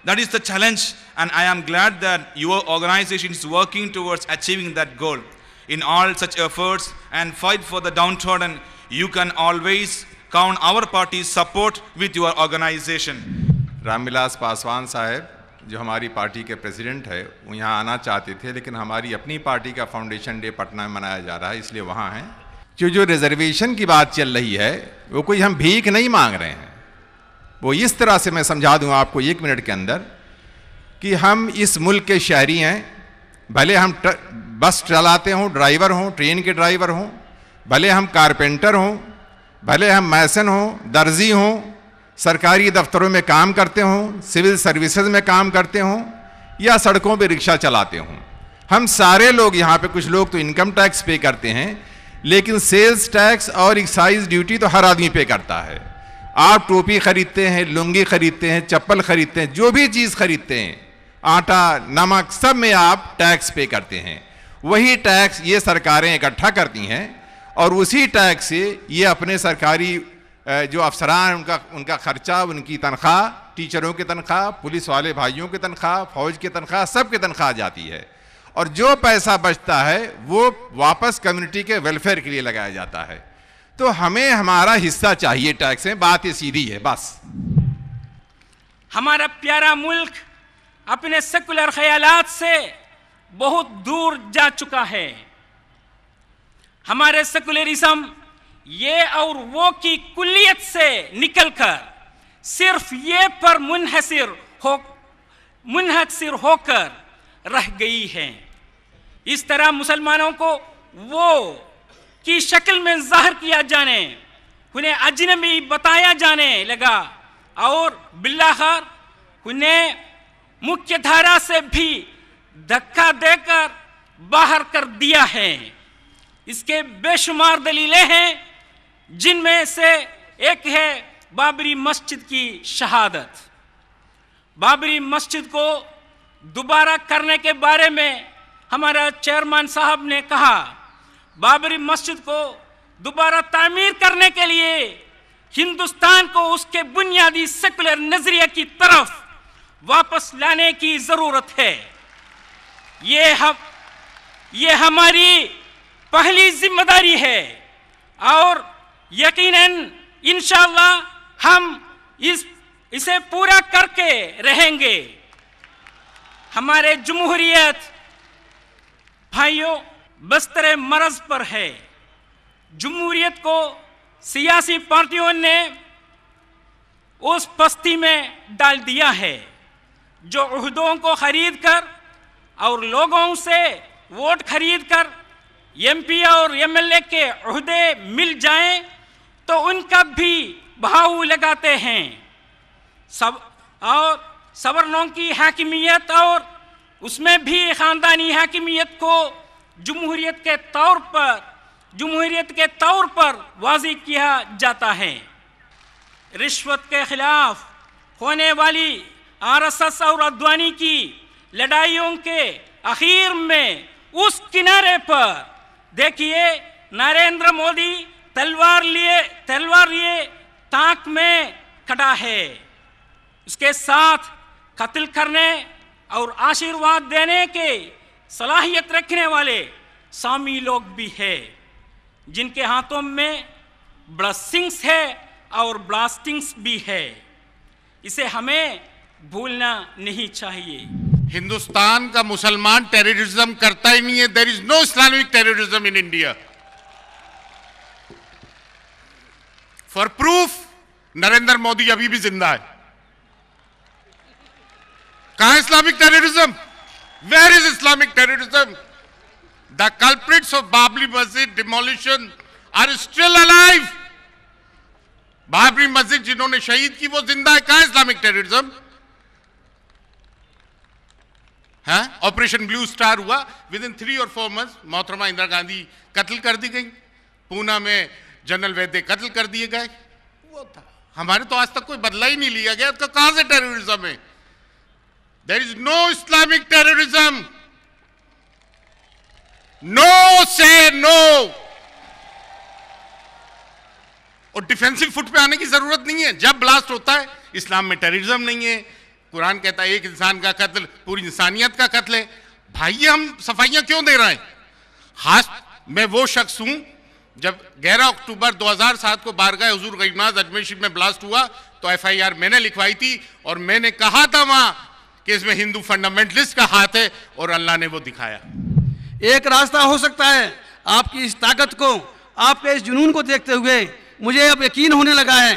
That is the challenge, and I am glad that your organization is working towards achieving that goal. In all such efforts and fight for the downtrodden, you can always count our party's support with your organization. Ramvilas Paswan साहब जो हमारी पार्टी के प्रेसिडेंट है, वो यहाँ आना चाहते थे, लेकिन हमारी अपनी पार्टी का फाउंडेशन डे पटना में मनाया जा रहा है, इसलिए वहाँ हैं। जो रिजर्वेशन की बात चल रही है, वो कोई हम भीख नहीं मांग रहे हैं। वो इस तरह से मैं समझा दूं आपको 1 मिनट के अंदर कि हम इस मुल्क के शहरी हैं। भले हम बस चलाते हों, ड्राइवर हों, ट्रेन के ड्राइवर हों, भले हम कारपेंटर हों, भले हम मैसन हों, दर्जी हों, सरकारी दफ्तरों में काम करते हों, सिविल सर्विसेज में काम करते हों, या सड़कों पे रिक्शा चलाते हों, हम सारे लोग यहाँ पे, कुछ लोग तो इनकम टैक्स पे करते हैं, लेकिन सेल्स टैक्स और एक्साइज ड्यूटी तो हर आदमी पे करता है। आप टोपी खरीदते हैं, लुंगी खरीदते हैं, चप्पल खरीदते हैं, जो भी चीज़ खरीदते हैं, आटा, नमक, सब में आप टैक्स पे करते हैं। वही टैक्स ये सरकारें इकट्ठा करती हैं और उसी टैक्स से ये अपने सरकारी जो अफसरान, उनका खर्चा, उनकी तनख्वाह, टीचरों की तनख्वाह, पुलिस वाले भाइयों की तनख्वाह, फौज की तनख्वाह, सब की तनख्वाह जाती है। और जो पैसा बचता है वो वापस कम्युनिटी के वेलफेयर के लिए लगाया जाता है। तो हमें हमारा हिस्सा चाहिए टैक्स में, बात ये सीधी है बस। हमारा प्यारा मुल्क अपने सेकुलर ख्यालात से बहुत दूर जा चुका है। हमारे सेकुलरिज्म ये और वो की कुल्लियत से निकलकर सिर्फ ये पर मुनहसर होकर रह गई है। इस तरह मुसलमानों को वो की शक्ल में जाहिर किया जाने, उन्हें अजनबी बताया जाने लगा और बिल्लाखिर उन्हें मुख्य धारा से भी धक्का देकर बाहर कर दिया है। इसके बेशुमार दलीलें हैं, जिनमें से एक है बाबरी मस्जिद की शहादत। बाबरी मस्जिद को दोबारा करने के बारे में हमारा चेयरमैन साहब ने कहा, बाबरी मस्जिद को दोबारा तामीर करने के लिए हिंदुस्तान को उसके बुनियादी सेकुलर नजरिए की तरफ वापस लाने की जरूरत है। ये हमारी पहली जिम्मेदारी है और यकीनन इंशाअल्लाह हम इसे पूरा करके रहेंगे। हमारे जमहूरियत भाइयों बस्तरे मरज पर है। जमहूरियत को सियासी पार्टियों ने उस पस्ती में डाल दिया है जो उहदों को खरीद कर और लोगों से वोट खरीद कर एमपी और एमएलए के उहदे मिल जाएं तो उनका भी भाव लगाते हैं। सवर्णों की हाकिमियत और उसमें भी ख़ानदानी हाकिमियत को जमहूरियत के तौर पर वाज़ी किया जाता है। रिश्वत के खिलाफ होने वाली आरएसएस और अद्वानी की लड़ाइयों के आखिर में उस किनारे पर देखिए नरेंद्र मोदी तलवार लिए ताक में खड़ा है। उसके साथ कत्ल करने और आशीर्वाद देने के सलाहियत रखने वाले सामी लोग भी है, जिनके हाथों में ब्लेसिंग्स है और ब्लास्टिंग्स भी है। इसे हमें भूलना नहीं चाहिए। हिंदुस्तान का मुसलमान टेररिज्म करता ही नहीं है। There is no Islamic terrorism in India. For proof Narendra Modi अभी भी जिंदा है। कहां Islamic terrorism? Where is Islamic terrorism? The culprits of Babri Masjid demolition are still alive. Babri Masjid जिन्होंने शहीद की वो जिंदा है। कहां इस्लामिक टेररिज्म? हाँ, ऑपरेशन ब्लू स्टार हुआ, विद इन 3 और 4 मंथ्स मोहतरमा इंदिरा गांधी कत्ल कर दी गई। पूना में जनरल वैद्य कत्ल कर दिए गए। वो था। हमारे तो आज तक कोई बदला ही नहीं लिया गया। तो कहां से टेररिज्म है? There is no Islamic terrorism. No say no. और डिफेंसिव फुट पे आने की जरूरत नहीं है। जब ब्लास्ट होता है इस्लाम में टेररिज्म नहीं है। कुरान कहता है एक इंसान का कत्ल पूरी इंसानियत का कत्ल है। भाई हम सफाइयां क्यों दे रहे हैं? हाँ, मैं वो शख्स हूं, जब 11 अक्टूबर 2007 को बारगाह हुजूर गरीबनाज अजमेर शरीफ में ब्लास्ट हुआ तो एफआईआर मैंने लिखवाई थी और मैंने कहा था वहां कि इसमें हिंदू फंडामेंटलिस्ट का हाथ है और अल्लाह ने वो दिखाया। एक रास्ता हो सकता है। आपकी इस ताकत को, आपके इस जुनून को देखते हुए मुझे अब यकीन होने लगा है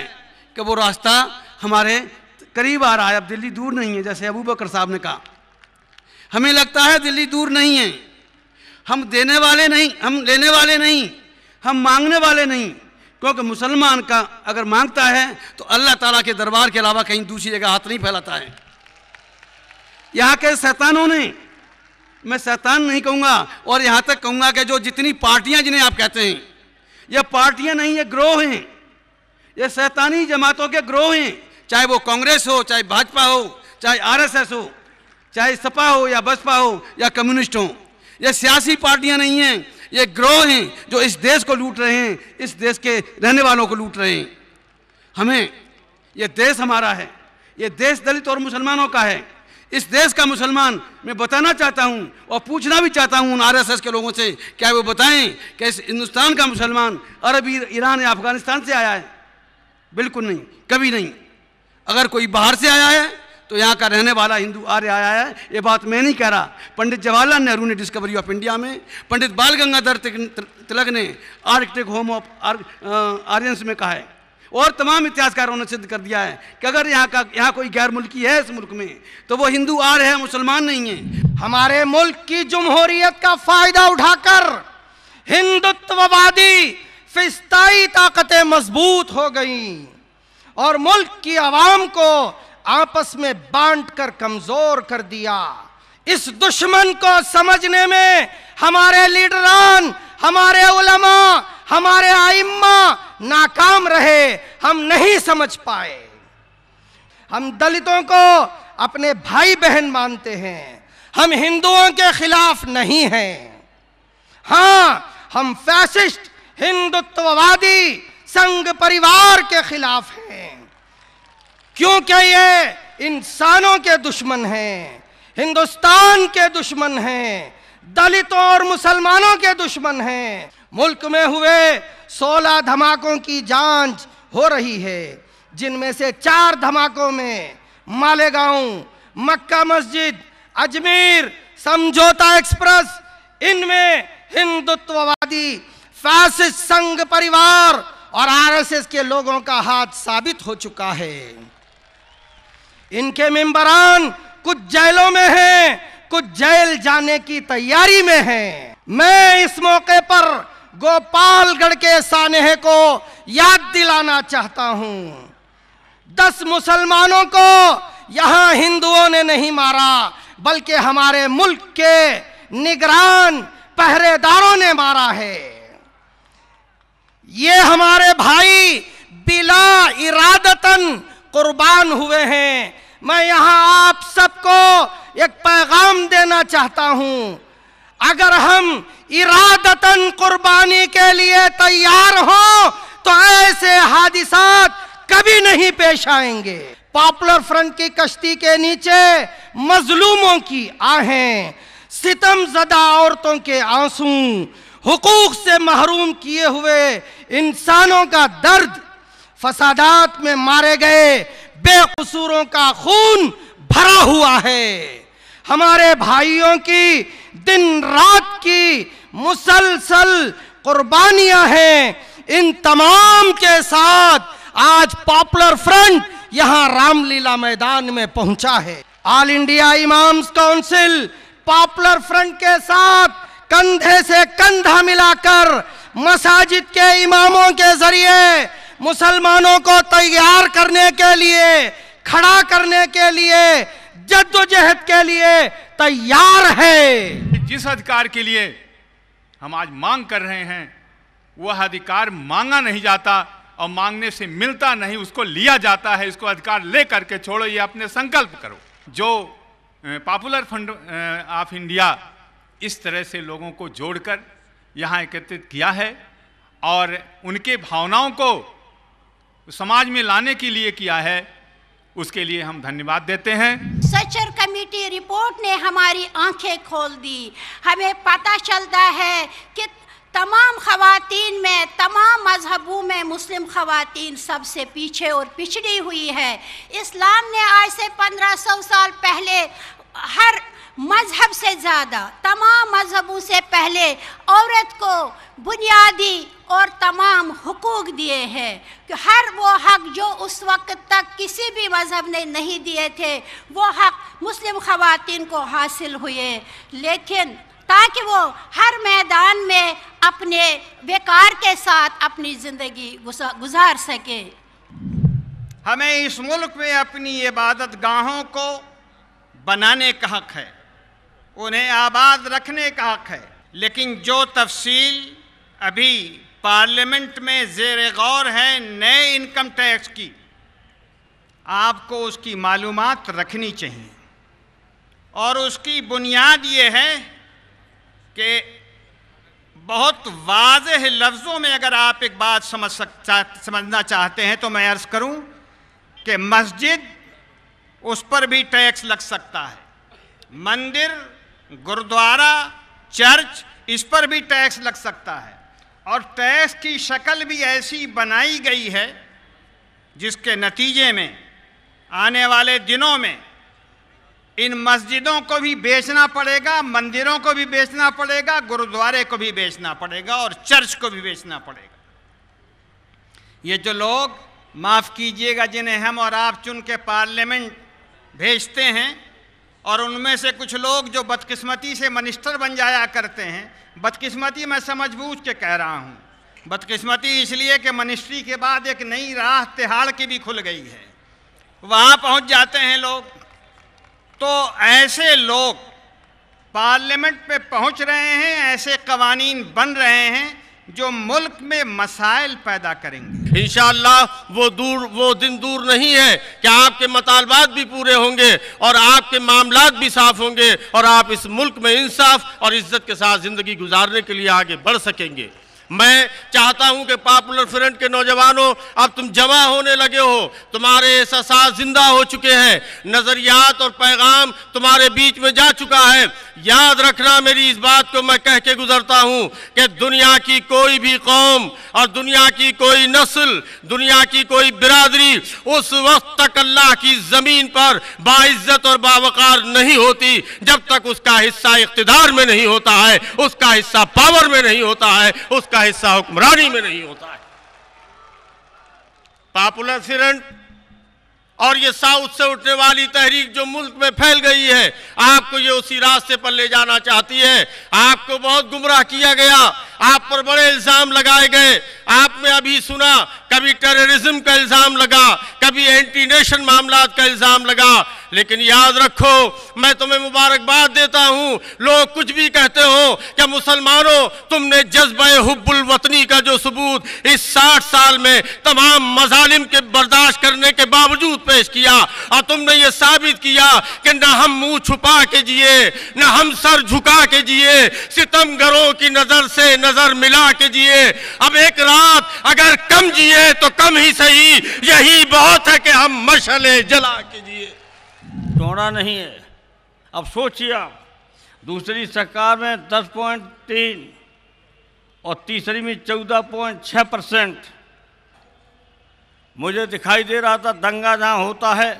कि वो रास्ता हमारे करीब आ रहा है। अब दिल्ली दूर नहीं है, जैसे अबू बकर साहब ने कहा। हमें लगता है दिल्ली दूर नहीं है। हम देने वाले नहीं, हम लेने वाले नहीं, हम मांगने वाले नहीं। क्योंकि मुसलमान का अगर मांगता है तो अल्लाह ताला के दरबार के अलावा कहीं दूसरी जगह हाथ नहीं फैलाता है। यहाँ के शैतानों ने, मैं शैतान नहीं कहूँगा और यहाँ तक कहूँगा कि जो जितनी पार्टियाँ जिन्हें आप कहते हैं, ये पार्टियाँ नहीं, ये ग्रोह हैं। ये शैतानी जमातों के ग्रोह हैं। चाहे वो कांग्रेस हो, चाहे भाजपा हो, चाहे आरएसएस हो, चाहे सपा हो या बसपा हो या कम्युनिस्ट हो। ये सियासी पार्टियां नहीं हैं, ये ग्रोह हैं जो इस देश को लूट रहे हैं, इस देश के रहने वालों को लूट रहे हैं। हमें, ये देश हमारा है, ये देश दलित और मुसलमानों का है। इस देश का मुसलमान मैं बताना चाहता हूं और पूछना भी चाहता हूं उन आरएसएस के लोगों से, क्या वो बताएं कि इस हिंदुस्तान का मुसलमान अरब, ईरान या अफगानिस्तान से आया है? बिल्कुल नहीं, कभी नहीं। अगर कोई बाहर से आया है तो यहाँ का रहने वाला हिंदू आर्य आया है। ये बात मैं नहीं कह रहा। पंडित जवाहरलाल नेहरू ने डिस्कवरी ऑफ इंडिया में, पंडित बाल गंगाधर तिलक ने आर्कटिक होम ऑफ आर्यंस में कहा है। और तमाम इतिहासकारों ने सिद्ध कर दिया है कि अगर यहाँ कोई गैर मुल्की है इस मुल्क में तो वो हिंदू आ रहे हैं, मुसलमान नहीं है। हमारे मुल्क की जमहूरियत का फायदा उठाकर हिंदुत्ववादी फिस्ताई ताकतें मजबूत हो गईं और मुल्क की आवाम को आपस में बांटकर कमजोर कर दिया। इस दुश्मन को समझने में हमारे लीडरान, हमारे उलमा, हमारे आइम्मा नाकाम रहे, हम नहीं समझ पाए। हम दलितों को अपने भाई बहन मानते हैं, हम हिंदुओं के खिलाफ नहीं हैं। हाँ, हम फैसिस्ट हिंदुत्ववादी संघ परिवार के खिलाफ हैं, क्योंकि ये इंसानों के दुश्मन हैं, हिंदुस्तान के दुश्मन हैं, दलितों और मुसलमानों के दुश्मन हैं। मुल्क में हुए 16 धमाकों की जांच हो रही है, जिनमें से 4 धमाकों में मालेगांव, मक्का मस्जिद, अजमेर, समझौता एक्सप्रेस, इनमें हिंदुत्ववादी फैसिस्ट संघ परिवार और आरएसएस के लोगों का हाथ साबित हो चुका है। इनके मेंबरान कुछ जेलों में हैं, कुछ जेल जाने की तैयारी में हैं। मैं इस मौके पर गोपालगढ़ के सानेह को याद दिलाना चाहता हूं। 10 मुसलमानों को यहां हिंदुओं ने नहीं मारा, बल्कि हमारे मुल्क के निगरान पहरेदारों ने मारा है। ये हमारे भाई बिला इरादतन कुर्बान हुए हैं। मैं यहां आप सबको एक पैगाम देना चाहता हूं, अगर हम इरादतन कुर्बानी के लिए तैयार हो तो ऐसे हादिसात कभी नहीं पेश आएंगे। पॉपुलर फ्रंट की कश्ती के नीचे मजलूमों की आहें, सितमज़दा औरतों के आंसू, हुकूक से महरूम किए हुए इंसानों का दर्द, फसादात में मारे गए बेकसूरों का खून भरा हुआ है। हमारे भाइयों की दिन रात की मुसलसल कुर्बानियां हैं। इन तमाम के साथ आज पॉपुलर फ्रंट यहां रामलीला मैदान में पहुंचा है। All India imams council popular front के साथ कंधे से कंधा मिलाकर मसाजिद के इमामों के जरिए मुसलमानों को तैयार करने के लिए, खड़ा करने के लिए, जद्दोजहद के लिए तैयार है। जिस अधिकार के लिए हम आज मांग कर रहे हैं, वह अधिकार मांगा नहीं जाता और मांगने से मिलता नहीं, उसको लिया जाता है। इसको अधिकार ले करके छोड़ो, ये अपने संकल्प करो। जो पॉपुलर फ्रंट ऑफ इंडिया इस तरह से लोगों को जोड़कर यहाँ एकत्रित किया है और उनके भावनाओं को समाज में लाने के लिए किया है, उसके लिए हम धन्यवाद देते हैं। सचर कमेटी रिपोर्ट ने हमारी आंखें खोल दी। हमें पता चलता है कि तमाम खवातीन में, तमाम मजहबों में मुस्लिम खवातीन सबसे पीछे और पिछड़ी हुई है। इस्लाम ने आज से 1500 साल पहले हर मजहब से ज़्यादा, तमाम मजहबों से पहले औरत को बुनियादी और तमाम हुकूक दिए हैं कि हर वो हक जो उस वक्त तक किसी भी मजहब ने नहीं दिए थे, वो हक मुस्लिम खवातीन को हासिल हुए। लेकिन ताकि वो हर मैदान में अपने वक़ार के साथ अपनी ज़िंदगी गुजार सके। हमें इस मुल्क में अपनी इबादत गाहों को बनाने का हक है, उन्हें आबाद रखने का हक है, लेकिन जो तफसील अभी पार्लियामेंट में ज़ेर गौर है नए इनकम टैक्स की, आपको उसकी मालूमात रखनी चाहिए। और उसकी बुनियाद ये है कि बहुत वाज़ेह लफ्ज़ों में अगर आप एक बात समझना चाहते हैं तो मैं अर्ज़ करूं कि मस्जिद, उस पर भी टैक्स लग सकता है, मंदिर, गुरुद्वारा, चर्च, इस पर भी टैक्स लग सकता है। और टैक्स की शक्ल भी ऐसी बनाई गई है जिसके नतीजे में आने वाले दिनों में इन मस्जिदों को भी बेचना पड़ेगा, मंदिरों को भी बेचना पड़ेगा, गुरुद्वारे को भी बेचना पड़ेगा और चर्च को भी बेचना पड़ेगा। ये जो लोग माफ़ कीजिएगा, जिन्हें हम और आप चुन के पार्लियामेंट भेजते हैं और उनमें से कुछ लोग जो बदकिस्मती से मिनिस्टर बन जाया करते हैं, बदकिस्मती मैं समझबूझ के कह रहा हूँ, बदकिस्मती इसलिए कि मिनिस्ट्री के बाद एक नई राह तिहाड़ की भी खुल गई है, वहाँ पहुँच जाते हैं लोग। तो ऐसे लोग पार्लियामेंट पे पहुँच रहे हैं, ऐसे कवानीन बन रहे हैं जो मुल्क में मसाइल पैदा करेंगे। इंशाअल्लाह वो दिन दूर नहीं है कि आपके मतालबात भी पूरे होंगे और आपके मामलात भी साफ होंगे और आप इस मुल्क में इंसाफ और इज्जत के साथ ज़िंदगी गुजारने के लिए आगे बढ़ सकेंगे। मैं चाहता हूं कि पॉपुलर फ्रंट के नौजवानों, अब तुम जमा होने लगे हो, तुम्हारे एहसास जिंदा हो चुके हैं, नजरियात और पैगाम तुम्हारे बीच में जा चुका है। याद रखना, मेरी इस बात को मैं कह के गुजरता हूं कि दुनिया की कोई भी कौम और दुनिया की कोई नस्ल, दुनिया की कोई बिरादरी उस वक्त तक अल्लाह की जमीन पर बाइज्जत और बावकार नहीं होती जब तक उसका हिस्सा इख्तिदार में नहीं होता है, उसका हिस्सा पावर में नहीं होता है, उसका हिस्सा हुक्मरानी में नहीं होता है। पॉपुलर फ्रंट और ये साउथ से उठने वाली तहरीक जो मुल्क में फैल गई है, आपको ये उसी रास्ते पर ले जाना चाहती है। आपको बहुत गुमराह किया गया, आप पर बड़े इल्जाम लगाए गए। आपने अभी सुना, कभी टेररिज्म का इल्जाम लगा, कभी एंटी नेशन मामलात का इल्जाम लगा, लेकिन याद रखो, मैं तुम्हें मुबारकबाद देता हूं। लोग कुछ भी कहते हो कि मुसलमानों, तुमने जज्बे हुब्बुल वतनी का जो सबूत इस 60 साल में तमाम मजालिम के बर्दाश्त करने के बावजूद पेश किया, और तुमने ये साबित किया कि न हम मुंह छुपा के जिए, न हम सर झुका के जिए, सितमगरों की नजर से नजर मिला के जिए। अब एक रात अगर कम जिए तो कम ही सही, यही बहुत है कि हम मशले जला के जिए। थोड़ा नहीं है। अब सोचिए, दूसरी सरकार में 10.3 और तीसरी में 14.6%। मुझे दिखाई दे रहा था दंगा जहाँ होता है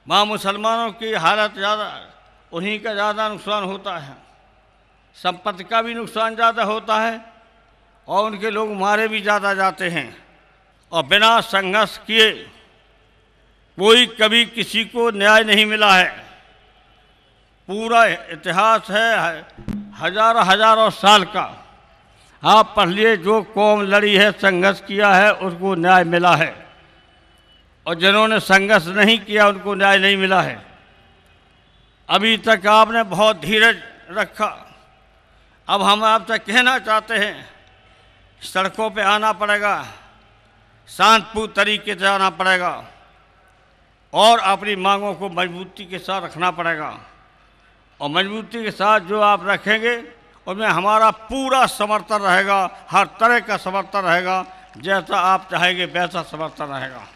वहाँ मुसलमानों की हालत ज़्यादा, उन्हीं का ज़्यादा नुकसान होता है, संपत्ति का भी नुकसान ज़्यादा होता है और उनके लोग मारे भी ज़्यादा जाते हैं। और बिना संघर्ष किए कोई कभी किसी को न्याय नहीं मिला है। पूरा इतिहास है हजारों साल का, आप पढ़ लिए, जो कौम लड़ी है, संघर्ष किया है, उसको न्याय मिला है, और जिन्होंने संघर्ष नहीं किया उनको न्याय नहीं मिला है। अभी तक आपने बहुत धीरज रखा, अब हम आपसे कहना चाहते हैं, सड़कों पे आना पड़ेगा, शांतपूर्ण तरीके से आना पड़ेगा और अपनी मांगों को मजबूती के साथ रखना पड़ेगा। और मजबूती के साथ जो आप रखेंगे उसमें हमारा पूरा समर्थन रहेगा, हर तरह का समर्थन रहेगा, जैसा आप चाहेंगे वैसा समर्थन रहेगा।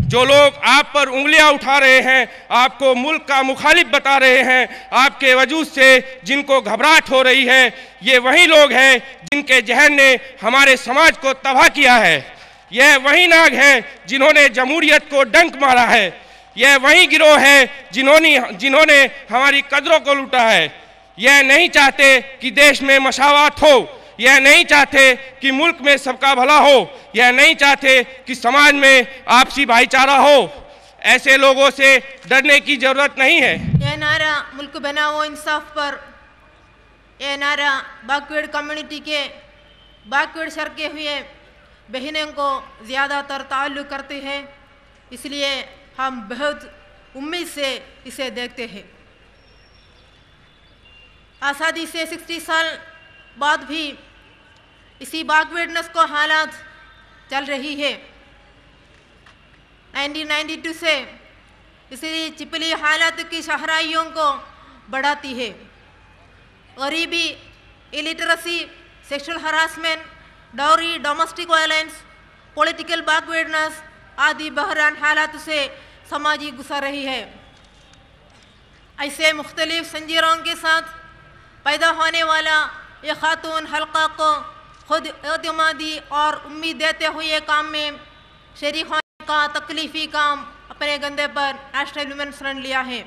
जो लोग आप पर उंगलियां उठा रहे हैं, आपको मुल्क का मुखालिफ बता रहे हैं, आपके वजूद से जिनको घबराहट हो रही है, ये वही लोग हैं जिनके जहन ने हमारे समाज को तबाह किया है। यह वही नाग हैं जिन्होंने जमहूरियत को डंक मारा है। यह वही गिरोह है जिन्होंने हमारी कदरों को लूटा है। यह नहीं चाहते कि देश में मसावत हो, यह नहीं चाहते कि मुल्क में सबका भला हो, यह नहीं चाहते कि समाज में आपसी भाईचारा हो। ऐसे लोगों से डरने की जरूरत नहीं है। यह नारा मुल्क बनाओ इंसाफ पर, यह नारा बैकवर्ड कम्युनिटी के बैकवर्ड सरके हुए बहनों को ज़्यादातर ताल्लुक़ करते हैं, इसलिए हम बहुत उम्मीद से इसे देखते हैं। आज़ादी से 60 साल बाद भी इसी बैकवर्डनेस को हालात चल रही है। 1992 से इसी चिपली हालात की शहराइयों को बढ़ाती है। गरीबी, illiteracy, sexual harassment, dowry, domestic violence, political backwardness आदि बहरान हालात से समाजी गुजर रही है। ऐसे मुख्तलिफ संजीरों के साथ पैदा होने वाला ये खातून हल्का को खुद एतमादी और उम्मीद देते हुए काम में शरीक होने का तकलीफ़ी काम अपने कंधे पर नेशनल वुमेन फ्रंट लिया है।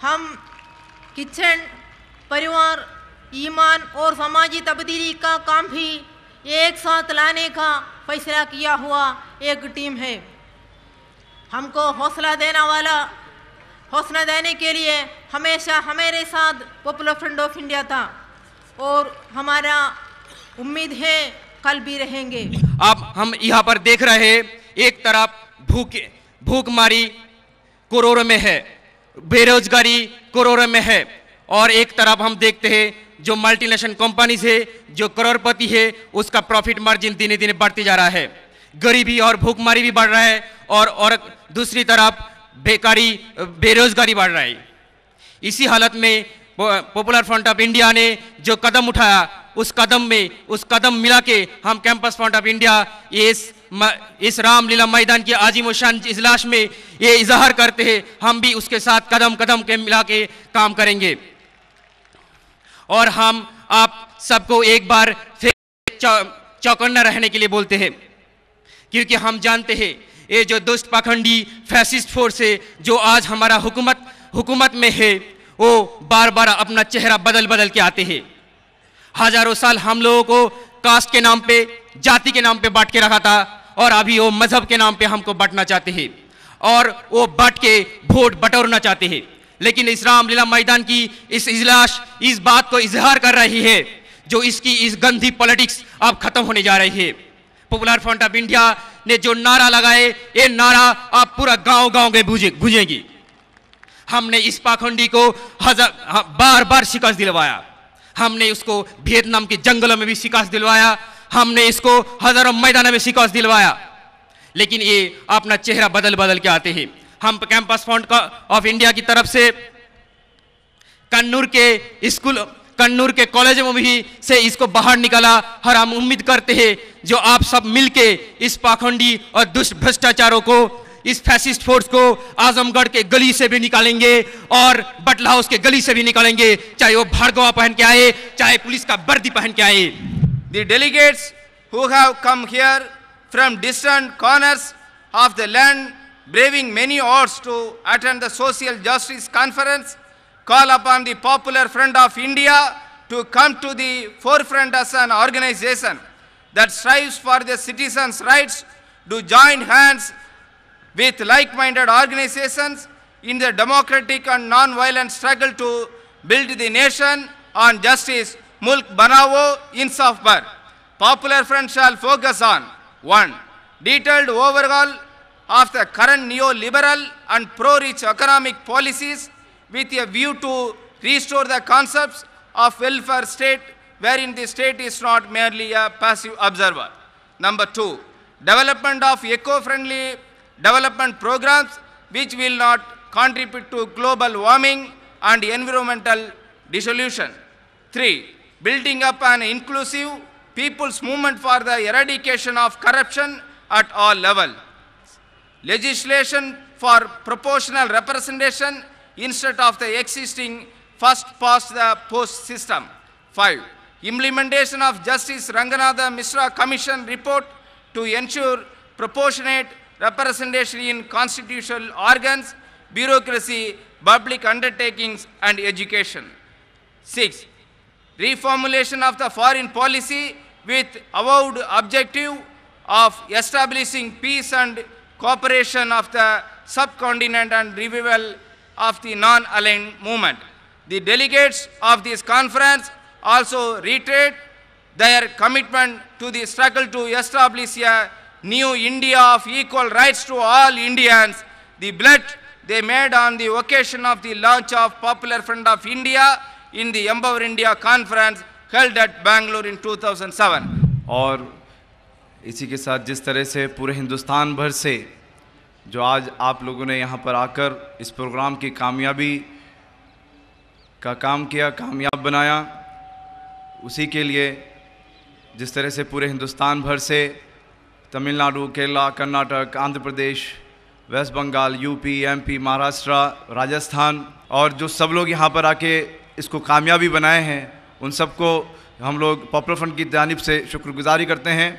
हम किचन, परिवार, ईमान और समाजी तब्दीली का काम भी एक साथ लाने का फैसला किया हुआ एक टीम है। हमको हौसला देने के लिए हमेशा हमारे साथ पॉपुलर फ्रंट ऑफ इंडिया था और हमारा उम्मीद है कल भी रहेंगे। अब हम यहाँ पर देख रहे हैं, एक तरफ भूखमारी करोड़ों में है, बेरोजगारी करोड़ों में है, और एक तरफ हम देखते हैं जो मल्टीनेशनल कंपनीज है, जो करोड़पति है, उसका प्रॉफिट मार्जिन दिने दिने बढ़ती जा रहा है। गरीबी और भूखमारी भी बढ़ रहा है और दूसरी तरफ बेरोजगारी बढ़ रहा है। इसी हालत में पॉपुलर फ्रंट ऑफ इंडिया ने जो कदम उठाया, उस कदम मिला के हम कैंपस फ्रंट ऑफ इंडिया इस रामलीला मैदान की आजिम शान इजलास में ये इजहार करते हैं, हम भी उसके साथ कदम कदम के मिला के काम करेंगे। और हम आप सबको एक बार फिर चौकन्ना रहने के लिए बोलते हैं, क्योंकि हम जानते हैं ये जो दुष्ट पाखंडी फैसिस्ट फोर्स है जो आज हमारा हुकूमत में है, वो बार बार अपना चेहरा बदल बदल के आते हैं। हजारों साल हम लोगों को कास्ट के नाम पे, जाति के नाम पे बांट के रखा था, और अभी वो मजहब के नाम पे हमको बांटना चाहते हैं और वो बांट के वोट बटोरना चाहते हैं। लेकिन इस रामलीला मैदान की इस इजलास इस बात को इजहार कर रही है, जो इसकी इस गंदी पॉलिटिक्स अब खत्म होने जा रही है। पॉपुलर फ्रंट ऑफ इंडिया ने जो नारा लगाए, ये नारा अब पूरा गांव में गूंजेगी। हमने इस पाखंडी को बार बार शिकस्त दिलवाया, हमने उसको वियतनाम के जंगलों में भी शिकस्त दिलवाया, हमने इसको हजारों मैदानों में शिकस्त दिलवाया, लेकिन ये अपना चेहरा बदल बदल के आते हैं। हम कैंपस फ्रंट ऑफ इंडिया की तरफ से कन्नूर के कॉलेजों में भी से इसको बाहर निकाला, और हम उम्मीद करते हैं जो आप सब मिलके इस पाखंडी और दुष्ट भ्रष्टाचारों को, इस फैसिस्ट फोर्स को आजमगढ़ के गली से भी निकालेंगे और बटला हाउस के गली से भी निकालेंगे, चाहे वो भार्गवा पहन के आए, चाहे पुलिस का वर्दी पहन के आए। The delegates who have come here from distant corners of the land, braving many odds to attend the social justice conference, call upon the Popular Front of India to come to the forefront as an organization that strives for the citizens' rights, to join hands with like-minded organizations in the democratic and non-violent struggle to build the nation on justice, Mulk Banao, Insaf Par. Popular Front shall focus on 1. Detailed overhaul of the current neoliberal and pro-rich economic policies with a view to restore the concepts of welfare state, wherein the state is not merely a passive observer. Number 2, development of eco-friendly development programs which will not contribute to global warming and environmental dissolution. 3, building up an inclusive people's movement for the eradication of corruption at all levels. Legislation for proportional representation instead of the existing first past the post system. 5, implementation of Justice Ranganatha Mishra Commission report to ensure proportionate representation in constitutional organs, bureaucracy, public undertakings, and education. 6, reformulation of the foreign policy with avowed objective of establishing peace and cooperation of the subcontinent and revival of the non-aligned movement. The delegates of this conference also reiterate their commitment to the struggle to establish a new India of equal rights to all Indians. The pledge they made on the occasion of the launch of Popular Front of India in the Empower India conference held at Bangalore in 2007. और इसी के साथ जिस तरह से पूरे हिंदुस्तान भर से जो आज आप लोगों ने यहाँ पर आकर इस प्रोग्राम की कामयाबी का काम किया, कामयाब बनाया, उसी के लिए जिस तरह से पूरे हिंदुस्तान भर से तमिलनाडु, केरला, कर्नाटक, आंध्र प्रदेश, वेस्ट बंगाल, यूपी, एमपी, महाराष्ट्र, राजस्थान और जो सब लोग यहाँ पर आके इसको कामयाबी बनाए हैं, उन सबको हम लोग पॉपुलर फ्रंट की जानिब से शुक्रगुजारी करते हैं।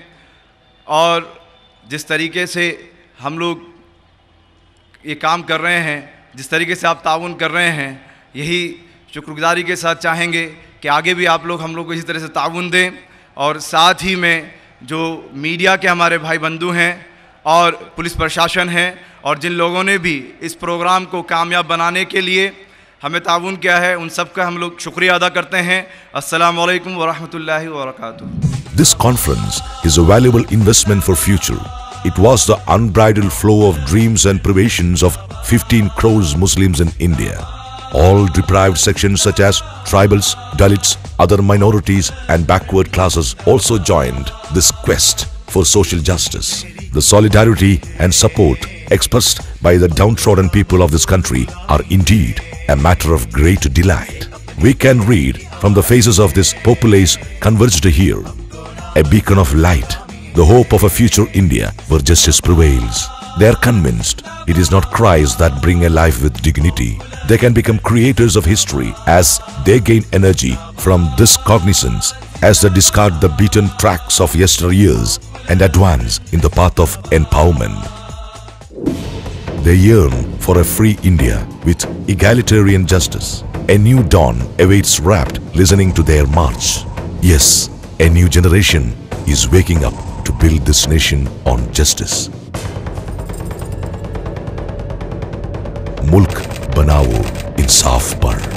और जिस तरीके से हम लोग ये काम कर रहे हैं, जिस तरीके से आप ताउन कर रहे हैं, यही शुक्रगुजारी के साथ चाहेंगे कि आगे भी आप लोग हम लोग को इसी तरह से ताउन दें और साथ ही में जो मीडिया के हमारे भाई बंधु हैं और पुलिस प्रशासन है और जिन लोगों ने भी इस प्रोग्राम को कामयाब बनाने के लिए हमें ताउन किया है, उन सब का हम लोग शुक्रिया अदा करते हैं। अस्सलामु अलैकुम व रहमतुल्लाहि व बरकातुहू। This conference is a valuable investment for future. It was the unbridled flow of dreams and privations of 15 crores Muslims in India. All deprived sections such as tribals, Dalits, other minorities and backward classes also joined this quest for social justice. The solidarity and support expressed by the downtrodden people of this country are indeed a matter of great delight. We can read from the faces of this populace converged here, a beacon of light, the hope of a future India where justice prevails. They are convinced it is not cries that bring a life with dignity. They can become creators of history as they gain energy from this cognizance, as they discard the beaten tracks of yesteryears and advance in the path of empowerment. They yearn for a free India with egalitarian justice. A new dawn awaits rapt listening to their march. Yes, a new generation is waking up to build this nation on justice. मुल्क बनाओ इंसाफ पर।